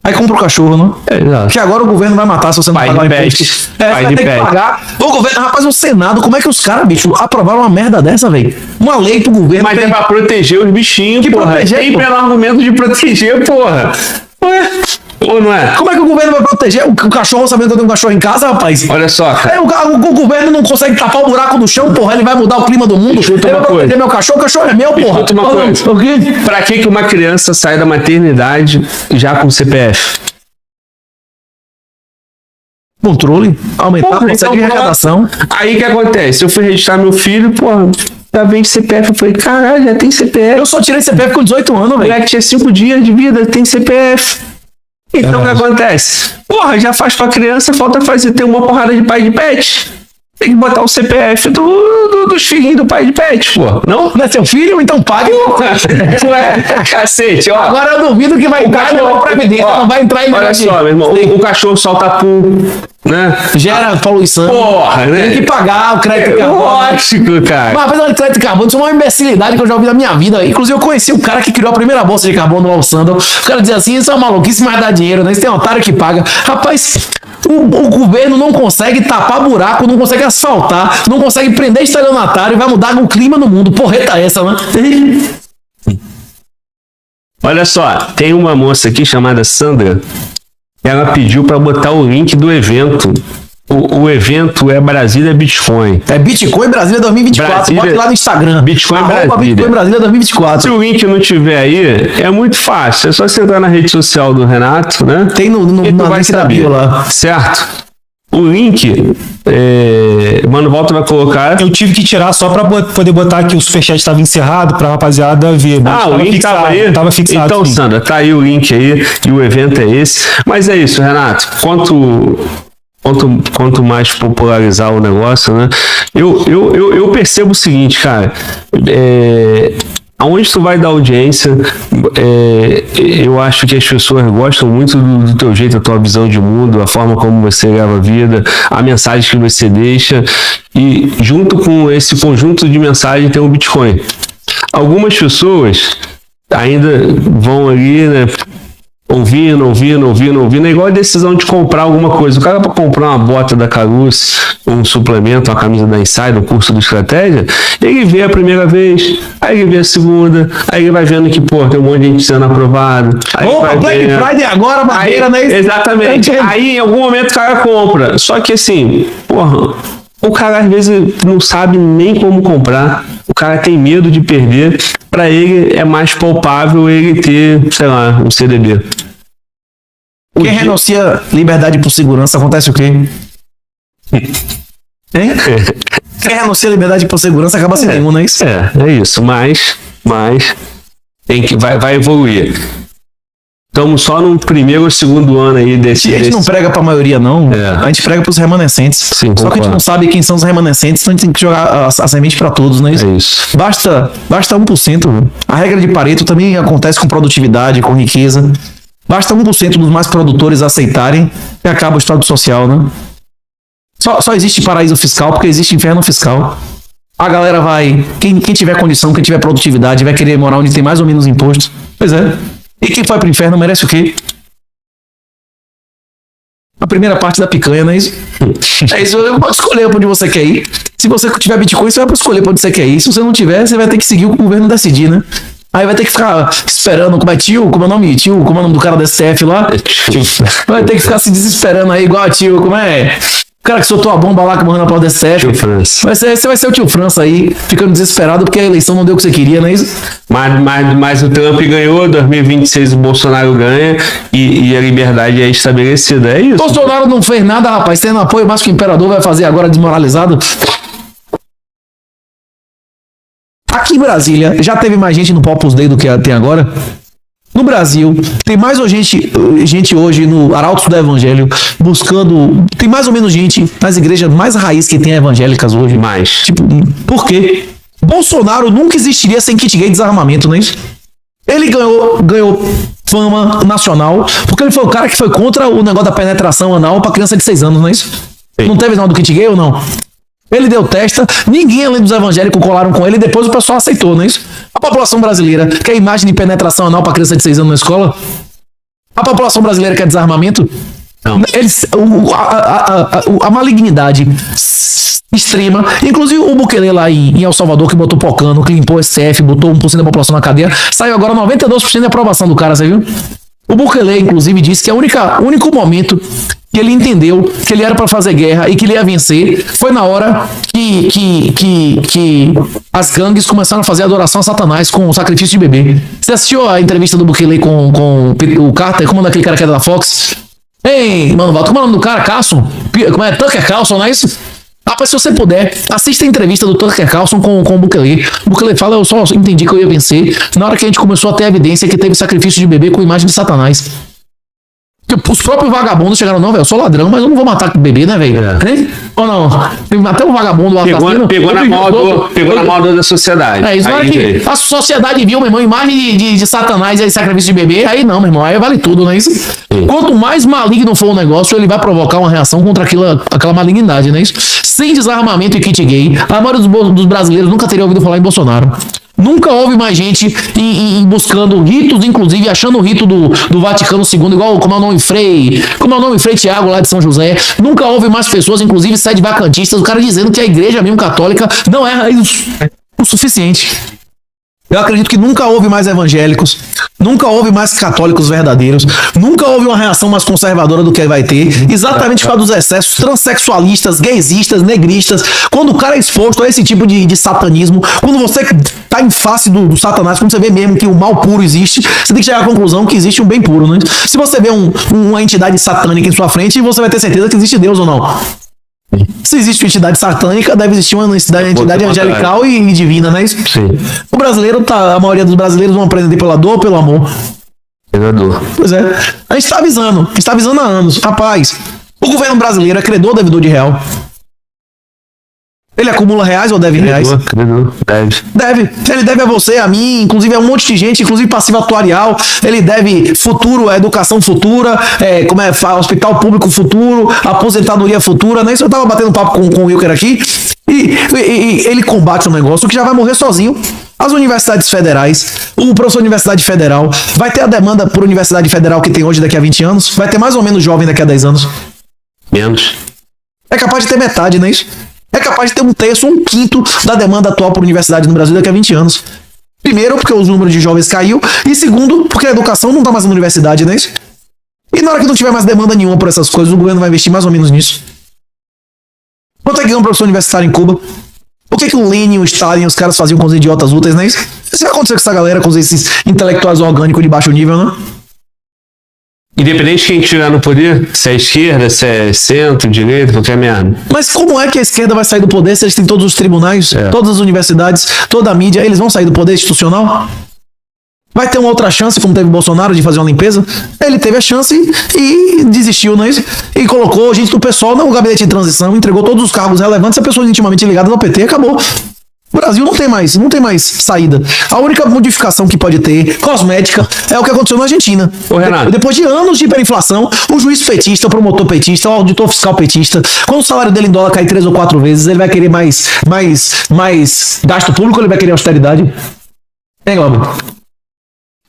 Aí compra o cachorro, não? Exato. Que agora o governo vai matar se você não pagar o imposto. Vai ter que pagar. O governo, rapaz, o Senado, como é que os caras, bicho, aprovaram uma merda dessa, velho? Uma lei pro governo. Mas é pra proteger os bichinhos, porra. Tem pelo argumento de proteger, porra. Ué? Ou não é? Como é que o governo vai proteger o cachorro sabendo que eu tenho um cachorro em casa, rapaz? Olha só, cara. O governo não consegue tapar o buraco no chão, porra. Ele vai mudar o clima do mundo. Ele vai proteger meu cachorro, o cachorro é meu, porra. Escuta uma coisa. Pra que uma criança sai da maternidade já com CPF? Controle, aumentar a quantidade de arrecadação. Aí o que acontece? Eu fui registrar meu filho, porra, já vem de CPF. Eu falei, caralho, já tem CPF. Eu só tirei CPF com 18 anos, velho. O moleque tinha 5 dias de vida, tem CPF. Então o que acontece? Porra, já faz pra criança, falta ter uma porrada de pai de pet. tem que botar o CPF dos filhinhos do pai de pet, pô. Não? Não é seu filho? Então pague. Cacete, ó. Agora eu duvido que vai entrar na Previdência, não vai entrar em Olha só, meu irmão, o cachorro solta pum, né? Gera poluição. Porra, né? Tem que pagar o crédito de carbono. Lógico, cara. Mas apesar de crédito de carbono, isso é uma imbecilidade que eu já ouvi na minha vida. Inclusive, eu conheci o cara que criou a primeira bolsa de carbono no Sandal. O cara dizia assim, isso é uma maluquice, mas dá dinheiro, né? Isso tem otário que paga. Rapaz, o governo não consegue tapar buraco, não consegue asfaltar, não consegue prender estelionatário e vai mudar o clima no mundo. Porreta essa, né? Olha só, tem uma moça aqui chamada Sandra. Ela pediu para botar o link do evento. O evento é Brasília Bitcoin. É Bitcoin Brasília 2024. Brasília, Bota lá no Instagram. Bitcoin Brasília. Bitcoin Brasília 2024. Se o link não tiver aí, é muito fácil. É só você entrar na rede social do Renato, né? Tem no vai link da bio lá. Certo? O link, Mano Walter vai colocar. Eu tive que tirar só pra poder botar que o superchat estava encerrado pra rapaziada ver. O link fixado, tava aí? Tava fixado. Então, sim. Sandra, tá aí o link aí e o evento é esse. Mas é isso, Renato. Quanto mais popularizar o negócio, né? Eu percebo o seguinte, cara. Aonde tu vai dar audiência, eu acho que as pessoas gostam muito do teu jeito, a tua visão de mundo, a forma como você leva a vida, a mensagem que você deixa, e junto com esse conjunto de mensagens tem o Bitcoin. Algumas pessoas ainda vão ali, né, ouvindo. É igual a decisão de comprar alguma coisa. O cara, para comprar uma bota da Caruso, um suplemento, uma camisa da Insider, um curso do Estratégia, ele vê a primeira vez, aí ele vê a segunda, aí ele vai vendo que, pô, tem um monte de gente sendo aprovado. Opa, Black Friday agora, madeira, né? Exatamente. Aí, em algum momento, o cara compra. Só que, assim, porra, o cara, às vezes, não sabe nem como comprar. O cara tem medo de perder. Para ele, é mais palpável ele ter, sei lá, um CDB. Quem renuncia liberdade por segurança, acontece o quê? Hein? Quem renuncia liberdade por segurança acaba sem nenhum, não é isso? É isso. Mas tem que, vai evoluir. Estamos só no primeiro ou segundo ano aí desse... A gente não prega pra maioria, não. A gente prega pros remanescentes. Sim, só que a gente não sabe quem são os remanescentes, então a gente tem que jogar a semente pra todos, não é isso? É isso. Basta 1%. A regra de Pareto também acontece com produtividade, com riqueza. Basta 1% dos mais produtores aceitarem e acaba o Estado Social, né? Só existe paraíso fiscal porque existe inferno fiscal. A galera vai... Quem tiver condição, quem tiver produtividade, vai querer morar onde tem mais ou menos imposto. Pois é. E quem vai pro inferno merece o quê? A primeira parte da picanha, não é isso? É isso, você pode escolher pra onde você quer ir. Se você tiver Bitcoin, você vai escolher pra onde você quer ir. Se você não tiver, você vai ter que seguir o que o governo decidir, né? Aí vai ter que ficar esperando, como é como é o nome do cara da STF lá? Vai ter que ficar se desesperando aí, igual a tio, como é? O cara que soltou a bomba lá que morreu na prova da STF. Tio França. Você vai ser o tio França aí, ficando desesperado porque a eleição não deu o que você queria, não é isso? Mas o Trump ganhou, 2026 o Bolsonaro ganha e a liberdade é estabelecida, é isso? Bolsonaro não fez nada, rapaz, tendo apoio mais que o imperador vai fazer agora desmoralizado. Aqui em Brasília, já teve mais gente no Popus Day do que tem agora? No Brasil, tem mais gente hoje no Arautos do Evangelho buscando... Tem mais ou menos gente nas igrejas mais raiz que tem evangélicas hoje. Mais. Tipo, por quê? Bolsonaro nunca existiria sem kit gay desarmamento, não é isso? Ele ganhou fama nacional porque ele foi o cara que foi contra o negócio da penetração anal pra criança de 6 anos, não é isso? Sim. Não teve nada do kit gay ou não? Ele deu testa, ninguém além dos evangélicos colaram com ele e depois o pessoal aceitou, não é isso? A população brasileira quer imagem de penetração anal para criança de 6 anos na escola? A população brasileira quer desarmamento? Não. A malignidade extrema, inclusive o Bukele lá em El Salvador, que botou pocano, que limpou o STF, botou 1% da população na cadeia, saiu agora 92% de aprovação do cara, você viu? O Bukele, inclusive, disse que o único momento que ele entendeu que ele era para fazer guerra e que ele ia vencer foi na hora que as gangues começaram a fazer adoração a Satanás com o sacrifício de bebê. Você assistiu a entrevista do Bukele com o Carter, como daquele cara que era da Fox? Ei, mano, como é o nome do cara? Carlson? Como é? Tucker Carlson, não é isso? Rapaz, se você puder, assista a entrevista do Tucker Carlson com o Bukele. O Bukele fala, eu só entendi que eu ia vencer na hora que a gente começou a ter evidência que teve sacrifício de bebê com imagem de Satanás. Os próprios vagabundos chegaram, não, velho, eu sou ladrão, mas eu não vou matar bebê, né, velho? Hein? Ou não? Até o vagabundo, o assassino... Pegou na moda da sociedade. É, isso aí que a sociedade viu, meu irmão, imagem de Satanás e sacrifício de bebê, aí não, meu irmão, aí vale tudo, não é isso? Sim. Quanto mais maligno for o negócio, ele vai provocar uma reação contra aquela malignidade, não é isso? Sem desarmamento e kit gay, a maioria dos brasileiros nunca teria ouvido falar em Bolsonaro. Nunca houve mais gente buscando ritos, inclusive achando o rito do Vaticano II, igual como é o nome Frei Tiago lá de São José. Nunca houve mais pessoas, inclusive sede vacantistas, o cara dizendo que a igreja mesmo católica não é o suficiente. Eu acredito que nunca houve mais evangélicos, nunca houve mais católicos verdadeiros, nunca houve uma reação mais conservadora do que vai ter, exatamente por causa dos excessos transexualistas, gaysistas, negristas. Quando o cara é exposto a esse tipo de satanismo, quando você tá em face do Satanás, quando você vê mesmo que o mal puro existe, você tem que chegar à conclusão que existe um bem puro, né? Se você vê uma entidade satânica em sua frente, você vai ter certeza que existe Deus ou não. Se existe uma entidade satânica, deve existir uma entidade angelical e divina, não é isso? Sim. O brasileiro a maioria dos brasileiros vão aprender pela dor ou pelo amor? Pela dor. Pois é. A gente está avisando há anos. Rapaz, o governo brasileiro é credor ou devedor de real? Ele acumula reais ou deve reais? Deve. Ele deve a você, a mim, inclusive a um monte de gente, inclusive passivo atuarial. Ele deve futuro, educação futura, hospital público futuro, aposentadoria futura. Nem se eu tava batendo papo com o Wilker aqui. E ele combate um negócio que já vai morrer sozinho. As universidades federais, o professor de universidade federal, vai ter a demanda por universidade federal que tem hoje daqui a 20 anos? Vai ter mais ou menos jovem daqui a 10 anos? Menos. É capaz de ter metade, não é isso? É capaz de ter um terço, um quinto da demanda atual por universidade no Brasil daqui a 20 anos. Primeiro, porque os números de jovens caiu. E segundo, porque a educação não está mais na universidade, não é isso? E na hora que não tiver mais demanda nenhuma por essas coisas, o governo vai investir mais ou menos nisso. Quanto é que ganha um professor universitário em Cuba? O que o Lenin, o Stalin, os caras faziam com os idiotas úteis, não é isso? Isso vai acontecer com essa galera, com esses intelectuais orgânicos de baixo nível, não? Independente de quem estiver no poder, se é esquerda, se é centro, direita, qualquer merda. Mas como é que a esquerda vai sair do poder se eles têm todos os tribunais, todas as universidades, toda a mídia, eles vão sair do poder institucional? Vai ter uma outra chance, como teve o Bolsonaro, de fazer uma limpeza? Ele teve a chance e desistiu, não é isso? E colocou gente do pessoal no gabinete de transição, entregou todos os cargos relevantes a pessoas intimamente ligadas ao PT e acabou. O Brasil não tem mais saída. A única modificação que pode ter, cosmética, é o que aconteceu na Argentina. Ô, Renato. Depois de anos de hiperinflação, o juiz petista, o promotor petista, o auditor fiscal petista, quando o salário dele em dólar cair 3 ou 4 vezes, ele vai querer mais gasto público ou ele vai querer austeridade? Hein, Glauber?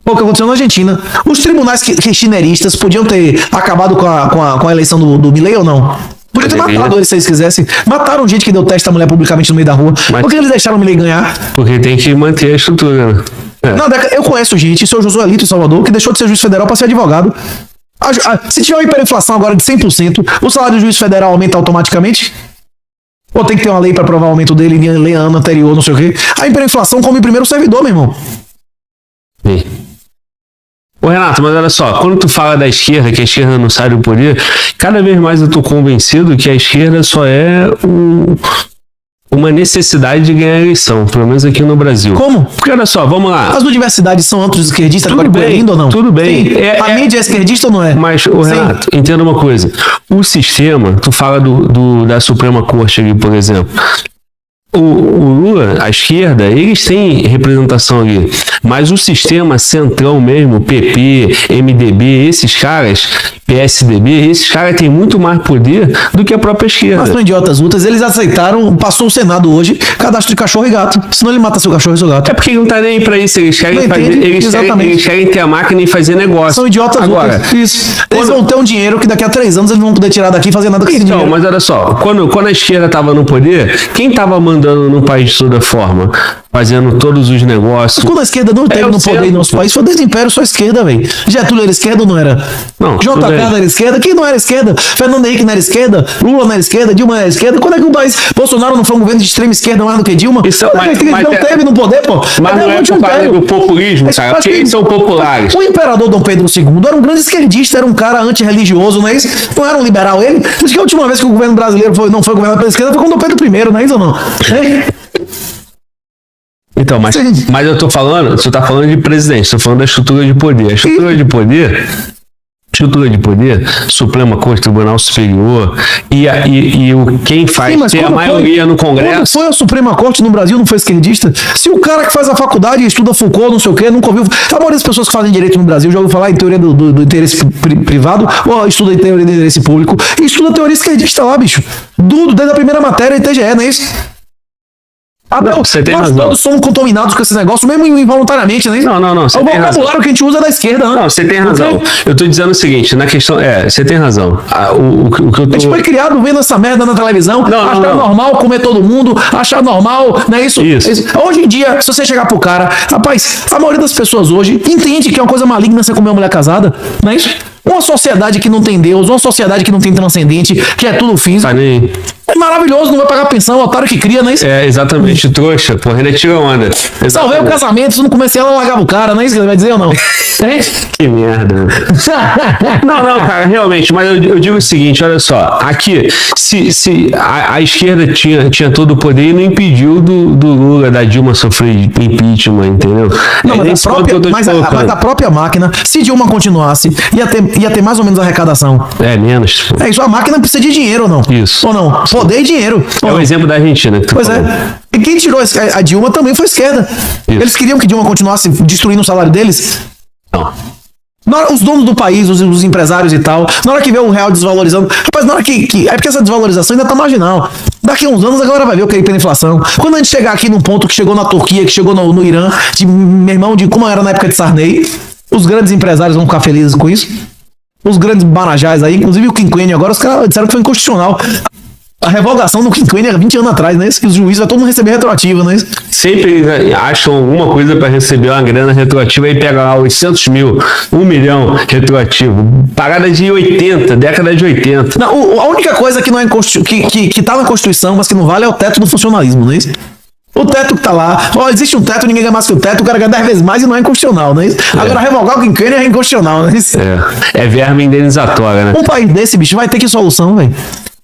O que aconteceu na Argentina. Os tribunais kirchneristas podiam ter acabado com a eleição do Milei ou não? Podia ter matado eles se eles quisessem. Mataram gente que deu teste à mulher publicamente no meio da rua. Mas por que eles deixaram o Milei ganhar? Porque tem que manter a estrutura, né? Não, eu conheço gente, o seu Josué Lito em Salvador, que deixou de ser juiz federal para ser advogado. Se tiver uma hiperinflação agora de 100%, o salário do juiz federal aumenta automaticamente? Ou tem que ter uma lei para aprovar o aumento dele em lei ano anterior, não sei o quê? A hiperinflação come primeiro o servidor, meu irmão. Sim. Ô Renato, mas olha só, quando tu fala da esquerda, que a esquerda não sai do poder, cada vez mais eu tô convencido que a esquerda só é uma necessidade de ganhar a eleição, pelo menos aqui no Brasil. Como? Porque olha só, vamos lá. As universidades são anti-esquerdistas, tudo bem, ou não? Tudo bem. A mídia é esquerdista ou não é? Mas, ô Renato, entenda uma coisa. O sistema, tu fala da Suprema Corte ali, por exemplo. O Lula, a esquerda, eles têm representação ali, mas o sistema centrão mesmo, PP, MDB, esses caras, PSDB, esses caras têm muito mais poder do que a própria esquerda. Mas são idiotas úteis, eles aceitaram, passou o Senado hoje, cadastro de cachorro e gato, senão ele mata seu cachorro e seu gato. É porque não tá nem pra isso, eles querem ter a máquina e fazer negócio. São idiotas agora. Úteis. Isso. Eles vão ter um dinheiro que daqui a 3 anos eles não vão poder tirar daqui e fazer nada com esse dinheiro. Mas olha só, quando a esquerda tava no poder, quem tava mandando no país de toda forma? Fazendo todos os negócios. Mas quando a esquerda não teve no poder no nosso país, foi desde o Império só a esquerda, velho. Getúlio era esquerda ou não era? Não. JK era esquerda? Quem não era esquerda? Fernando Henrique não era esquerda? Lula não era esquerda? Dilma não era esquerda? Quando é que o país... Bolsonaro não foi um governo de extrema esquerda mais do que Dilma? Isso, mas não teve no poder, pô. Mas não é por causa do populismo, cara. Porque eles são populares. O imperador Dom Pedro II era um grande esquerdista, era um cara antirreligioso, não é isso? Não era um liberal ele? Por isso que a última vez que o governo brasileiro não foi governado pela esquerda foi com Dom Pedro I, não é isso ou não? Então, mas eu tô falando, você tá falando de presidente, tô falando da estrutura de poder. A estrutura de poder, estrutura de poder, Suprema Corte, Tribunal Superior, quem faz Sim, mas ter a quando maioria no Quando Congresso. foi a Suprema Corte no Brasil, não foi esquerdista? Se o cara que faz a faculdade estuda Foucault, não sei o quê, nunca ouviu. A maioria das pessoas que fazem direito no Brasil já ouviu falar em teoria do interesse privado, ou estuda em teoria do interesse público, e estuda teoria esquerdista lá, bicho. Tudo, desde a primeira matéria, ITGE, não é isso? Não, você tem Nós razão. todos somos contaminados com esse negócio, mesmo involuntariamente, né? Não, você O tem razão. vocabulário que a gente usa é da esquerda, né? Não, você tem razão. Eu tô dizendo o seguinte, na questão. Você tem razão. O que eu A gente tô. foi criado vendo essa merda na televisão, Não, achar normal comer todo mundo, achar normal, não é isso? Isso. Hoje em dia, se você chegar pro cara, rapaz, a maioria das pessoas hoje entende que é uma coisa maligna você comer uma mulher casada, não é isso? Uma sociedade que não tem Deus, uma sociedade que não tem transcendente, que é tudo físico. Tá nem. É maravilhoso, não vai pagar pensão, o otário que cria, não é isso? É, exatamente, trouxa, porra, ainda tira onda. Salvei o casamento, se não comecei ela largava o cara, não é isso que ele vai dizer ou não? É? Que merda. Não, cara, realmente, mas eu digo o seguinte, olha só, aqui, se a esquerda tinha todo o poder e não impediu do Lula, da Dilma sofrer impeachment, entendeu? Não, mas, nesse ponto que eu tô te mas colocando. a própria máquina, se Dilma continuasse, ia ter mais ou menos arrecadação. É, menos. É isso, a máquina precisa de dinheiro ou não? Isso. Ou não? Poder e dinheiro. É Ou o não? exemplo da Argentina que tu Pois falou. é. E quem tirou a Dilma também foi a esquerda. Isso. Eles queriam que Dilma continuasse destruindo o salário deles. Não. Os donos do país, os empresários e tal, na hora que vê o real desvalorizando, rapaz, na hora é porque essa desvalorização ainda tá marginal. Daqui a uns anos a galera vai ver o que é hiperinflação. Quando a gente chegar aqui num ponto que chegou na Turquia, que chegou no Irã, meu irmão, de como era na época de Sarney, os grandes empresários vão ficar felizes com isso. Os grandes marajás aí, inclusive o quinquênio agora, os caras disseram que foi inconstitucional. A revogação do quinquênio era 20 anos atrás, né? Que os juízes vai todo mundo receber retroativo, né? Sempre acham alguma coisa para receber uma grana retroativa e pega lá 800 mil, 1 milhão retroativo. Parada de 80, década de 80. Não, a única coisa que não é que tá na Constituição, mas que não vale é o teto do funcionalismo, não é isso? O teto que tá lá, existe um teto, ninguém ganha mais que o teto, o cara ganha 10 vezes mais e não é inconstitucional, não é isso? Agora, revogar o quinquênio é inconstitucional, não é isso? É verba indenizatória, né? Um país desse, bicho, vai ter que solução, velho.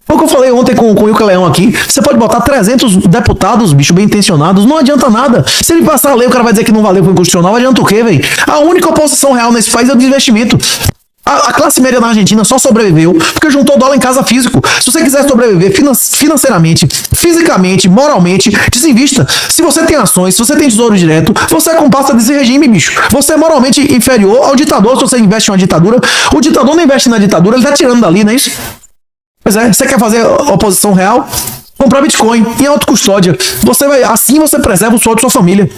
Foi o que eu falei ontem com o Ilka Leão aqui. Você pode botar 300 deputados, bicho, bem intencionados, não adianta nada. Se ele passar a lei, o cara vai dizer que não valeu, foi inconstitucional, adianta o quê, velho? A única oposição real nesse país é o desinvestimento. A classe média na Argentina só sobreviveu porque juntou dólar em casa físico. Se você quiser sobreviver financeiramente, fisicamente, moralmente, desinvista. Se você tem ações, se você tem tesouro direto, você é comparsa desse regime, bicho. Você é moralmente inferior ao ditador se você investe em uma ditadura. O ditador não investe na ditadura, ele tá tirando dali, não é isso? Pois é, você quer fazer oposição real? Comprar Bitcoin em autocustódia. Assim você preserva o suor de sua família.